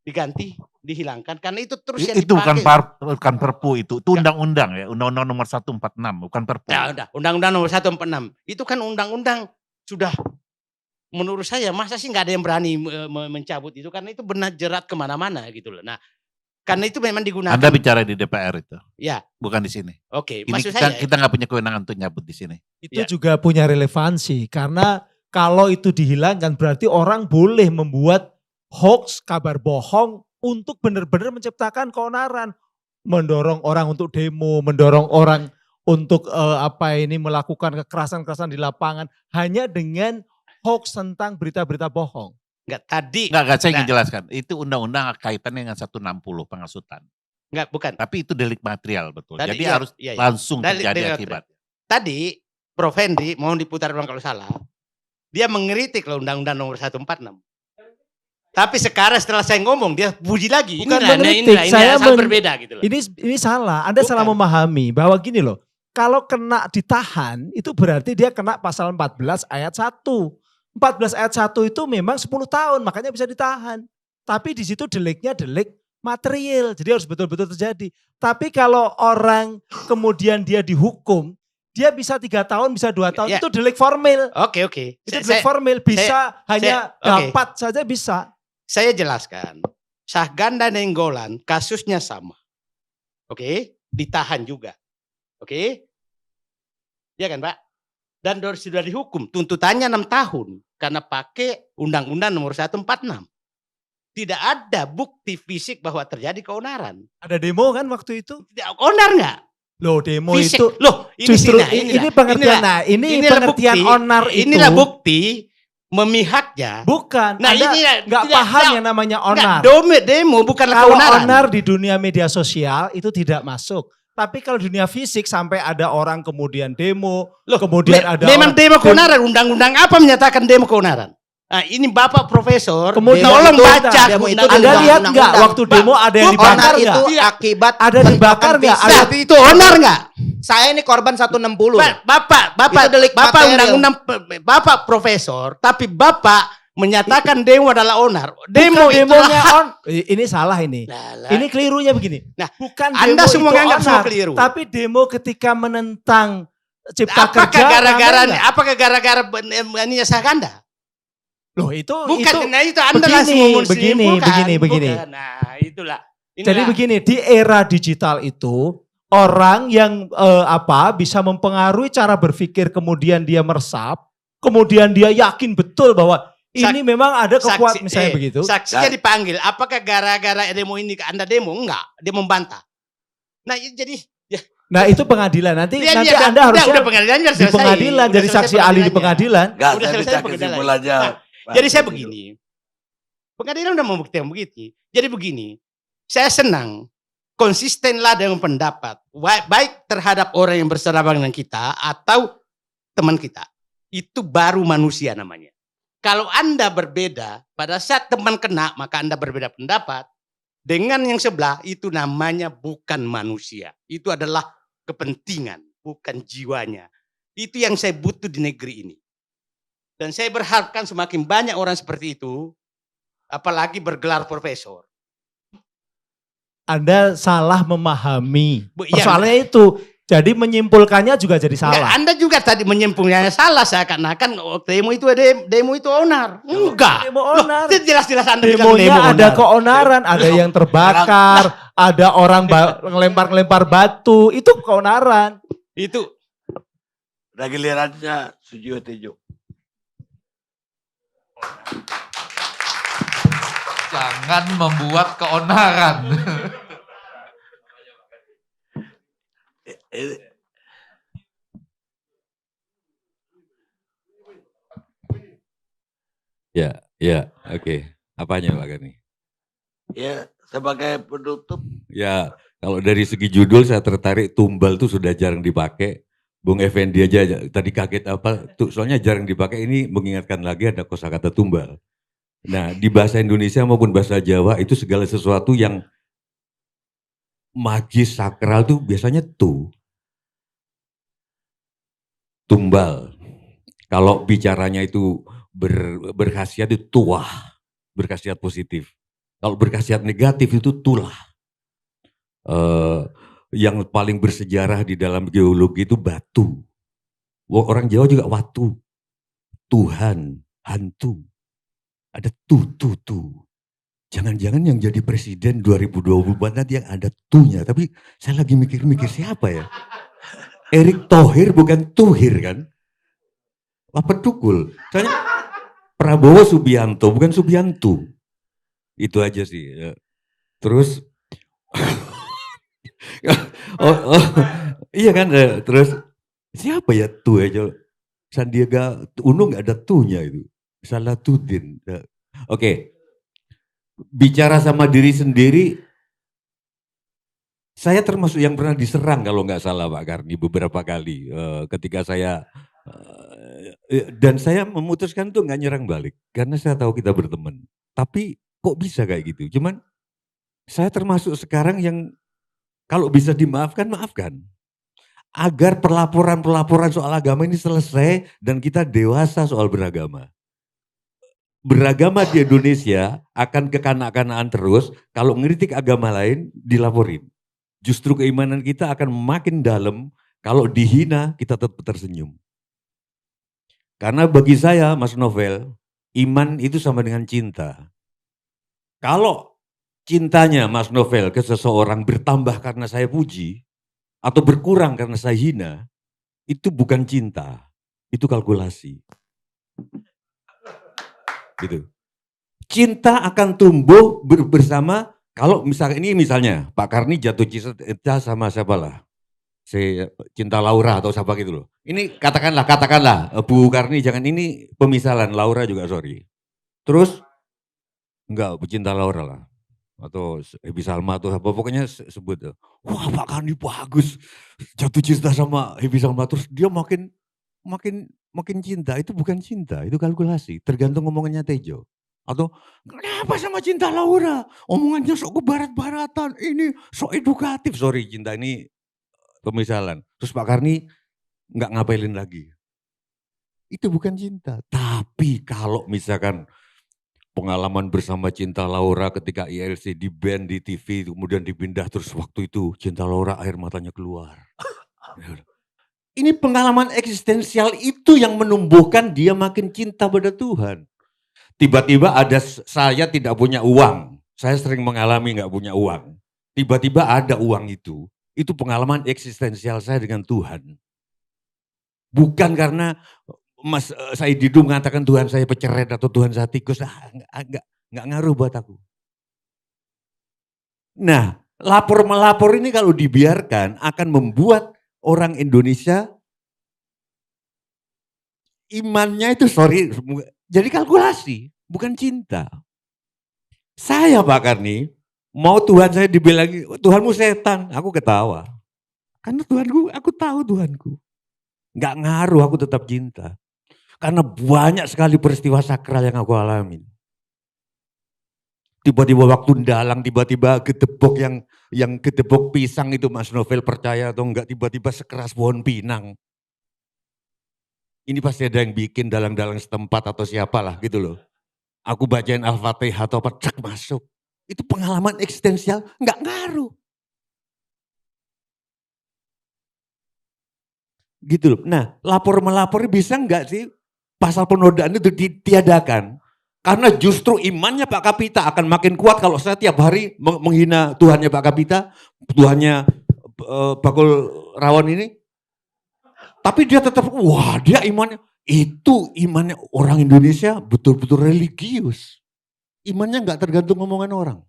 S10: Diganti, dihilangkan karena itu terus yang
S9: itu
S10: dipakai.
S9: bukan Perpu itu undang-undang ya, Undang-Undang nomor 146 bukan Perpu.
S10: Ya udah, Undang-Undang nomor 146. Itu kan undang-undang sudah menurut saya masa sih nggak ada yang berani mencabut itu karena itu benar jerat kemana-mana gitu loh. Nah, Karena itu memang digunakan.
S9: Anda bicara di DPR itu,
S10: Ya,
S9: bukan di sini.
S10: oke.
S9: Ini
S10: Maksud
S9: kita
S10: saya
S9: kita nggak punya kewenangan untuk nyabut di sini.
S7: Itu
S10: Ya.
S7: juga punya relevansi karena kalau itu dihilangkan berarti orang boleh membuat hoax, kabar bohong untuk benar-benar menciptakan keonaran, mendorong orang untuk demo, mendorong orang untuk melakukan kekerasan-kekerasan di lapangan hanya dengan hoax tentang berita-berita bohong.
S10: enggak tadi.
S9: Enggak, saya ingin
S10: Nah,
S9: jelaskan. Itu undang-undang kaitannya dengan 160 pengasutan.
S10: enggak, bukan.
S9: Tapi itu delik material betul.
S10: Tadi,
S9: Jadi
S10: iya,
S9: harus
S10: iya, iya.
S9: langsung
S10: Delik-
S9: terjadi
S10: delik
S9: akibat.
S10: Tadi Prof. Henry, mohon diputar ulang kalau salah, dia mengkritik loh Undang-Undang nomor 146. Tapi sekarang setelah saya ngomong, dia puji lagi.
S7: Bukan
S10: Inilah,
S7: mengkritik,
S10: ini
S7: saya
S10: asal berbeda gitu loh.
S7: Ini salah, Anda salah
S10: Bukan.
S7: memahami bahwa gini loh, kalau kena ditahan itu berarti dia kena pasal 14 ayat 1. 14 ayat 1 itu memang 10 tahun, makanya bisa ditahan. Tapi di situ deliknya delik material, jadi harus betul-betul terjadi. Tapi kalau orang kemudian dia dihukum, dia bisa 3 tahun, bisa 2 tahun,
S10: Ya.
S7: itu delik formil.
S10: Oke.
S7: Itu delik formil, bisa hanya
S10: oke.
S7: dapat saja bisa.
S10: Saya jelaskan. Syahganda Nenggolan kasusnya sama. Oke, ditahan juga. Oke. Ya kan, Pak? Dan sudah dihukum, tuntutannya 6 tahun karena pakai Undang-Undang nomor 146. Tidak ada bukti fisik bahwa terjadi keonaran.
S7: Ada demo kan waktu itu?
S10: Tidak onar enggak?
S7: Loh demo
S10: Fisik.
S7: itu
S10: Loh, ini
S7: justru
S10: sini,
S7: ini pengertian. Nah, ini pengertian onar itu.
S10: Inilah bukti memihaknya.
S7: Bukan.
S10: Nah,
S7: Anda
S10: ini
S7: nggak paham yang namanya onar.
S10: Demo bukanlah
S7: Kalau
S10: keonaran.
S7: onar di dunia media sosial itu tidak masuk. Tapi kalau dunia fisik sampai ada orang kemudian demo,
S10: Loh,
S7: kemudian ada
S10: memang
S7: orang-
S10: demo keonaran. Undang-undang apa menyatakan demo keonaran? Nah, ini Bapak Profesor,
S7: Kemudian
S10: tolong
S8: itu,
S10: baca.
S8: demo itu
S10: undang-undang.
S7: Anda lihat nggak
S8: undang-undang.
S7: waktu demo ada yang
S10: Onar
S7: dibakar
S8: Onar itu
S7: nggak?
S8: akibat
S7: Ada dibakar nggak?
S8: penembakan
S7: Ada-
S10: Nah, itu onar nggak?
S8: Saya ini korban 160.
S10: Bapak
S8: Itu delik
S10: Bapak
S8: material.
S10: undang-undang, Bapak Profesor, tapi Bapak menyatakan demo adalah onar. Demo
S7: Bukan
S10: itulah
S7: demonya
S10: hak.
S7: Ini salah ini.
S10: Lah,
S7: Ini kelirunya begini.
S10: Nah,
S7: bukan
S10: Anda
S7: demo
S10: semua
S7: itu
S10: nganggap semua
S7: onar,
S10: keliru.
S7: tapi demo ketika menentang cipta
S10: apakah
S7: kerja.
S10: gara-gara
S7: melanggar nggak?
S10: apakah gara-gara ininya Syahganda?
S7: Loh itu
S10: Bukan, nah itu Anda
S7: begini,
S10: langsung menyimpulkan.
S7: begini.
S10: Bukan. Nah, itulah.
S7: Jadi begini, di era digital itu orang yang bisa mempengaruhi cara berpikir kemudian dia meresap, kemudian dia yakin betul bahwa ini memang ada kekuatan misalnya begitu.
S10: Saksinya dipanggil. Apakah gara-gara demo ini Anda demo? Enggak, dia membantah. Nah, jadi ya,
S7: Nah, itu pengadilan. Nanti
S10: dia-
S7: nanti
S10: dia-
S7: Anda harusnya
S10: udah pengadilan udah
S7: di
S10: selesai.
S7: pengadilan
S10: Udah
S7: jadi
S10: selesai
S7: saksi ahli di
S10: pengadilannya.
S7: pengadilan.
S2: Enggak,
S10: Udah
S2: saya
S10: selesai
S2: minta
S10: pengadilan.
S2: kesimpulannya.
S10: Nah,
S2: Pak
S10: jadi saya
S2: Teguh.
S10: begini. Pengadilan udah membuktikan begitu. Jadi begini, saya senang konsistenlah dengan pendapat, baik terhadap orang yang berseberangan dengan kita atau teman kita. Itu baru manusia namanya. Kalau Anda berbeda, pada saat teman kena, maka Anda berbeda pendapat. Dengan yang sebelah, itu namanya bukan manusia. Itu adalah kepentingan, bukan jiwanya. Itu yang saya butuh di negeri ini. Dan saya berharapkan semakin banyak orang seperti itu, apalagi bergelar profesor.
S7: Anda salah memahami.
S10: Iya.
S7: Persoalannya itu. Jadi menyimpulkannya juga jadi
S10: Enggak,
S7: salah.
S10: Anda juga tadi menyimpulkannya salah, seakan-akan demo itu onar. Enggak.
S7: Demo
S10: Loh,
S7: onar.
S10: itu jelas-jelas Anda bilang
S7: Demonya
S10: demo
S7: ada
S10: onar.
S7: keonaran, ada yang terbakar, ada orang ngelempar-ngelempar batu, itu keonaran.
S10: Itu
S2: Udah gilirannya Sujiwo Tejo.
S5: Jangan membuat keonaran.
S6: Ya, oke. Apanya Pak Gani?
S2: Ya, sebagai penutup,
S6: Ya, kalau dari segi judul saya tertarik tumbal tuh sudah jarang dipakai. Bung Effendi aja tadi kaget apa, tuh soalnya jarang dipakai, ini mengingatkan lagi ada kosakata tumbal. Nah, di bahasa Indonesia maupun bahasa Jawa itu segala sesuatu yang magis sakral tuh biasanya tumbal. Kalau bicaranya itu berkhasiat itu tuah, berkhasiat positif. Kalau berkhasiat negatif itu tulah. Yang paling bersejarah di dalam geologi itu batu. Orang Jawa juga watu, Tuhan, hantu. Ada tu. Jangan-jangan yang jadi presiden 2024 nanti yang ada tuhnya. Tapi saya lagi mikir-mikir siapa ya? Erick Thohir bukan Tuhir kan? Apa Tukul? Soalnya Prabowo Subianto bukan Subianto. Itu aja sih. Ya. Terus, iya kan? Terus siapa ya tuh ya? Sandiaga Uno nggak ada tuhnya itu. Salatudin. Oke. Bicara sama diri sendiri, saya termasuk yang pernah diserang kalau nggak salah Pak Karni beberapa kali ketika saya dan saya memutuskan tuh nggak nyerang balik karena saya tahu kita berteman. Tapi kok bisa kayak gitu? Cuman saya termasuk sekarang yang kalau bisa dimaafkan, maafkan. Agar pelaporan-pelaporan soal agama ini selesai dan kita dewasa soal beragama. Beragama di Indonesia akan kekanak-kanakan terus kalau ngeritik agama lain dilaporin. Justru keimanan kita akan makin dalam kalau dihina kita tetap tersenyum. Karena bagi saya Mas Novel, iman itu sama dengan cinta. Kalau cintanya Mas Novel ke seseorang bertambah karena saya puji atau berkurang karena saya hina, itu bukan cinta, itu kalkulasi. Gitu. Cinta akan tumbuh bersama kalau misalnya Pak Karni jatuh cinta sama siapa lah, si Cinta Laura atau siapa gitu loh. Ini katakanlah Bu Karni jangan ini pemisalan, Laura juga sorry. Terus enggak Cinta Laura lah atau Ebi Salma atau apa pokoknya sebut. Wah Pak Karni bagus jatuh cinta sama Ebi Salma terus dia makin cinta, itu bukan cinta, itu kalkulasi. Tergantung omongannya Tejo. Atau kenapa sama Cinta Laura? Omongannya sok kebarat-baratan, ini sok edukatif. Sorry Cinta ini pemisalan. Terus Pak Karni nggak ngapelin lagi. Itu bukan cinta. Tapi kalau misalkan pengalaman bersama Cinta Laura ketika ILC di band di TV, kemudian dipindah terus waktu itu Cinta Laura air matanya keluar. Ini pengalaman eksistensial itu yang menumbuhkan dia makin cinta pada Tuhan. Tiba-tiba ada saya tidak punya uang. Saya sering mengalami nggak punya uang. Tiba-tiba ada uang itu pengalaman eksistensial saya dengan Tuhan. Bukan karena Mas Said Didu mengatakan Tuhan saya peceret atau Tuhan saya tikus. Nggak ngaruh buat aku. Nah, lapor-melapor ini kalau dibiarkan akan membuat orang Indonesia imannya itu jadi kalkulasi, bukan cinta. Saya Pak Karni, mau Tuhan saya dibela lagi, Tuhanmu setan, aku ketawa. Karena Tuhanku, aku tahu Tuhanku. Nggak ngaruh, aku tetap cinta. Karena banyak sekali peristiwa sakral yang aku alami. Tiba-tiba waktu dalang, tiba-tiba gedebok yang gedebok pisang itu Mas Novel percaya atau enggak, tiba-tiba sekeras pohon pinang. Ini pasti ada yang bikin dalang-dalang setempat atau siapalah gitu loh. Aku bacain Al-Fatihah atau apa, cek masuk. Itu pengalaman eksistensial, enggak ngaruh. Gitu loh. Nah, lapor-melapor bisa enggak sih pasal penodaan itu ditiadakan? Karena justru imannya Pak Kapita akan makin kuat kalau saya tiap hari menghina Tuhannya Pak Kapita, Tuhannya Bakul Rawan ini. Tapi dia tetap, wah dia imannya, itu imannya orang Indonesia betul-betul religius. Imannya nggak tergantung omongan orang.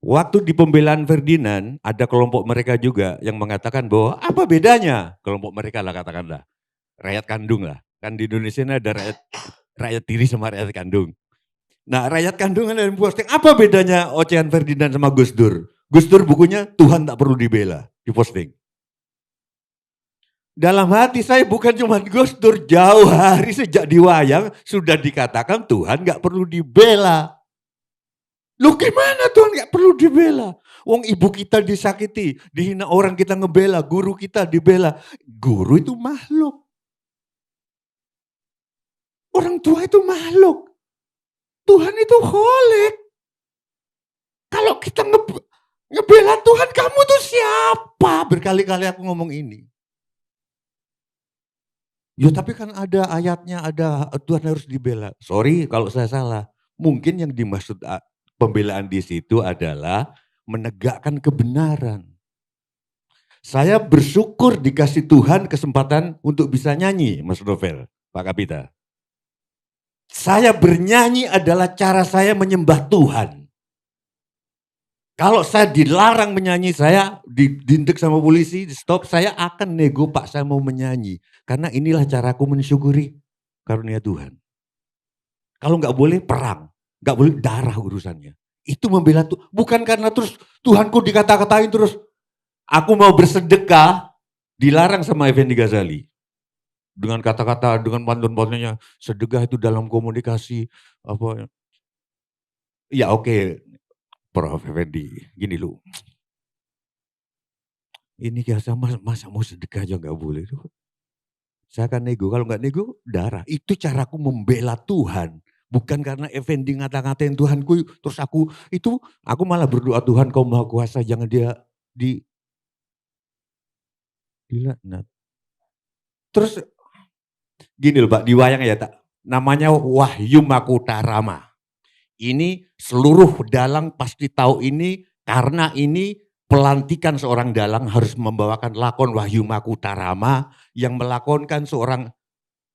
S6: Waktu di pembelaan Ferdinand, ada kelompok mereka juga yang mengatakan bahwa apa bedanya? Kelompok mereka lah katakanlah, rakyat kandung lah. Kan di Indonesia ini ada rakyat tiri sama rakyat kandung. Nah rakyat kandung ada yang posting, apa bedanya ocehan Ferdinand sama Gus Dur? Gus Dur bukunya Tuhan tak perlu dibela, diposting. Dalam hati saya bukan cuma Gus Dur, jauh hari sejak diwayang sudah dikatakan Tuhan gak perlu dibela. Loh gimana Tuhan gak perlu dibela? Wong ibu kita disakiti, dihina orang kita ngebela, guru kita dibela. Guru itu makhluk. Orang tua itu makhluk. Tuhan itu kholik. Kalau kita ngebela Tuhan, kamu tuh siapa? Berkali-kali aku ngomong ini. Ya tapi kan ada ayatnya, ada Tuhan harus dibela. Sorry kalau saya salah. Mungkin yang dimaksud pembelaan di situ adalah menegakkan kebenaran. Saya bersyukur dikasih Tuhan kesempatan untuk bisa nyanyi, Mas Novel, Pak Kapita. Saya bernyanyi adalah cara saya menyembah Tuhan. Kalau saya dilarang menyanyi, saya didintek sama polisi, di stop, saya akan nego, Pak saya mau menyanyi. Karena inilah caraku mensyukuri karunia Tuhan. Kalau nggak boleh perang, nggak boleh darah urusannya. Itu membela Tuhan, bukan karena terus Tuhanku dikata-katain terus. Aku mau bersedekah, dilarang sama Effendi Ghazali. Dengan kata-kata, dengan pantun-pantunnya, sedekah itu dalam komunikasi, apa. Ya oke, Prof. Effendi, gini lu. Ini biasa masa mau sedekah aja nggak boleh. Saya akan nego, kalau nggak nego, darah. Itu caraku membela Tuhan. Bukan karena Effendi ngata-ngatain Tuhanku, terus aku malah berdoa, Tuhan kau maha kuasa, jangan dia dilaknat. Terus gini loh Pak, di wayang ya tak, namanya Wahyu Makutarama. Ini seluruh dalang pasti tahu ini, karena ini pelantikan seorang dalang harus membawakan lakon Wahyu Makutarama yang melakonkan seorang,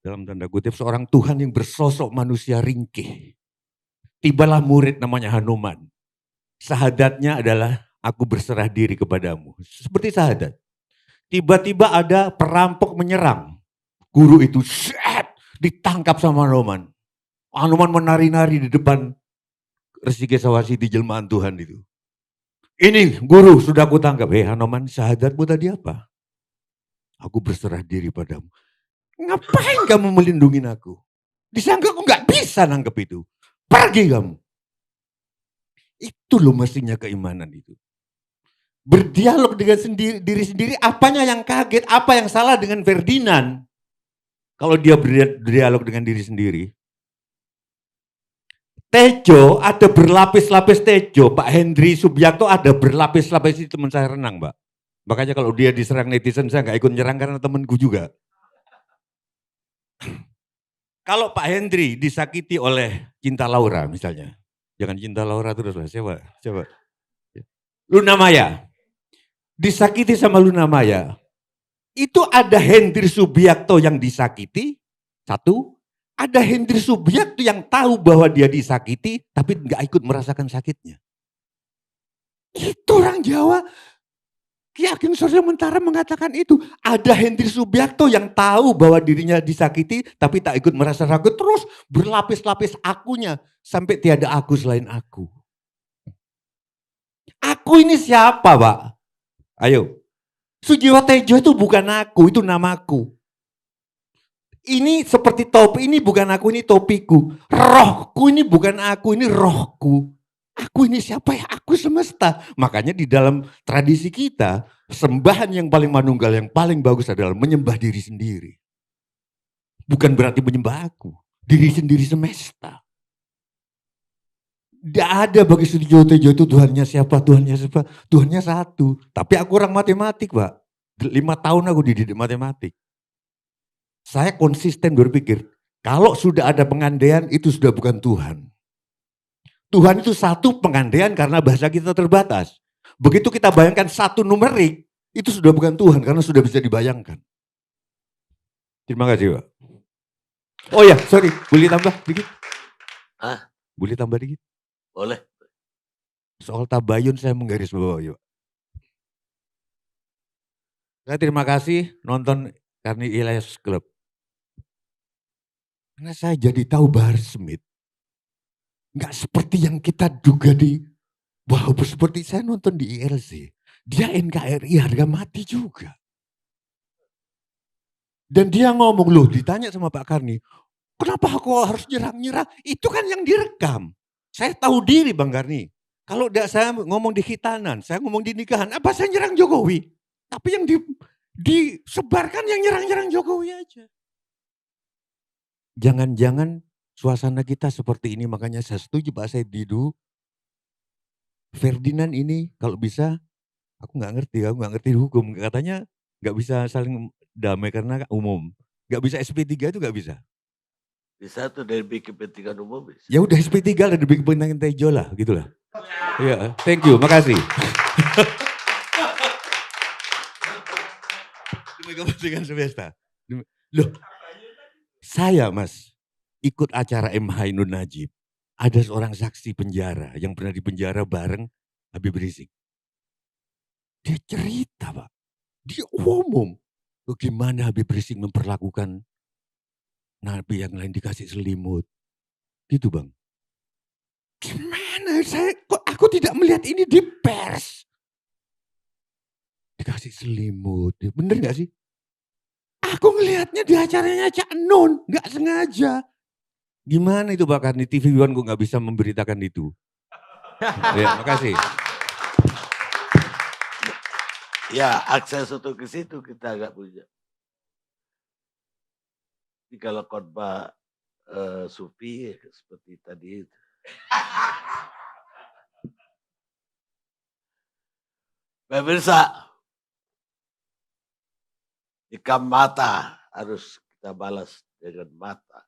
S6: dalam tanda kutip, seorang Tuhan yang bersosok manusia ringkih. Tibalah murid namanya Hanuman. Sahadatnya adalah aku berserah diri kepadamu. Seperti sahadat. Tiba-tiba ada perampok menyerang. Guru itu ditangkap sama Hanuman. Hanuman menari-nari di depan Resi Kesawasiti jelmaan Tuhan itu. Ini guru sudah aku tangkap. Hanuman, sahadatmu tadi apa? Aku berserah diri padamu. Ngapain kamu melindungi aku? Disangka aku nggak bisa nangkep itu. Pergi kamu. Itu loh mestinya keimanan itu. Berdialog dengan diri sendiri, apanya yang kaget, apa yang salah dengan Ferdinand. Kalau dia berdialog dengan diri sendiri. Tejo ada berlapis-lapis Tejo, Pak Hendri Subiakto ada berlapis-lapis, itu teman saya renang Mbak. Makanya kalau dia diserang netizen saya nggak ikut nyerang karena temanku juga. Kalau Pak Hendri disakiti oleh Cinta Laura misalnya. Jangan Cinta Laura terus lah, coba. Luna Maya. Disakiti sama Luna Maya. Itu ada Hendri Subiakto yang disakiti, satu. Ada Hendri Subiakto yang tahu bahwa dia disakiti, tapi nggak ikut merasakan sakitnya. Itu orang Jawa. Ki Ageng Surya Mentara mengatakan itu. Ada Hendri Subiakto yang tahu bahwa dirinya disakiti, tapi tak ikut merasa sakit. Terus berlapis-lapis akunya, sampai tiada aku selain aku. Aku ini siapa Pak? Ayo. Sujiwo Tejo itu bukan aku, itu namaku. Ini seperti topi, ini bukan aku, ini topiku. Rohku ini bukan aku, ini rohku. Aku ini siapa ya? Aku semesta. Makanya di dalam tradisi kita, sembahan yang paling manunggal, yang paling bagus adalah menyembah diri sendiri. Bukan berarti menyembah aku. Diri sendiri semesta. Tidak ada bagi Sujiwo Tejo itu Tuhannya siapa, Tuhannya siapa. Tuhannya satu. Tapi aku orang matematik Pak. 5 tahun aku dididik matematik. Saya konsisten berpikir, kalau sudah ada pengandaian itu sudah bukan Tuhan. Tuhan itu satu, pengandaian karena bahasa kita terbatas. Begitu kita bayangkan satu numerik, itu sudah bukan Tuhan karena sudah bisa dibayangkan. Terima kasih Pak. Oh ya, sorry, boleh tambah dikit? Boleh tambah dikit?
S2: Boleh.
S6: Soal tabayun saya menggaris bawahi Pak. Saya terima kasih nonton Karni Elias Club. Karena saya jadi tahu Bahar Smith. Nggak seperti yang kita duga seperti saya nonton di ILC. Dia NKRI harga mati juga. Dan dia ngomong, loh ditanya sama Pak Karni, kenapa aku harus nyerang-nyerang? Itu kan yang direkam. Saya tahu diri Bang Karni. Kalau saya ngomong di khitanan, saya ngomong di nikahan, apa saya nyerang Jokowi? Tapi yang disebarkan yang nyerang-nyerang Jokowi aja. Jangan-jangan suasana kita seperti ini, makanya saya setuju Pak Said Didu. Ferdinand ini kalau bisa, aku nggak ngerti hukum. Katanya nggak bisa saling damai karena umum. Gak bisa SP3 itu gak bisa.
S2: Bisa tuh demi kepentingan umum bisa.
S6: Ya udah SP3 lah demi kepentingan Tejo lah gitu lah. Iya, thank you, makasih. Demi kepentingan semesta. Loh, saya Mas ikut acara MH Ainun Najib. Ada seorang saksi penjara yang pernah dipenjara bareng Habib Rizik. Dia cerita Pak, dia umum. Bagaimana Habib Rizik memperlakukan nabi yang lain dikasih selimut. Gitu Bang. Gimana kok aku tidak melihat ini di pers? Dikasih selimut, bener gak sih? Aku ngelihatnya di acaranya Cak Nun, gak sengaja. Gimana itu Pak Karni, TV One kok gak bisa memberitakan itu? Ya, makasih.
S2: Ya, akses untuk ke situ kita agak punya. Jadi kalau khotbah sufi seperti tadi itu. Pemirsa, jika mata harus kita balas dengan mata,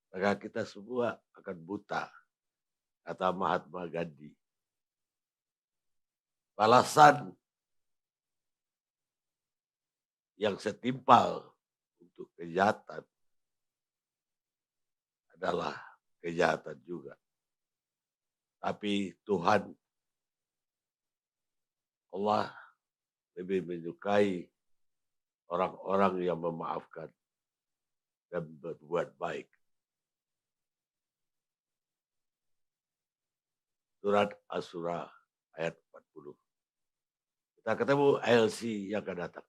S2: maka kita semua akan buta, kata Mahatma Gandhi. Balasan yang setimpal untuk kejahatan adalah kejahatan juga. Tapi Tuhan, Allah lebih menyukai orang-orang yang memaafkan dan berbuat baik. Surat Asy-Syura ayat 40. Kita ketemu ILC yang akan datang.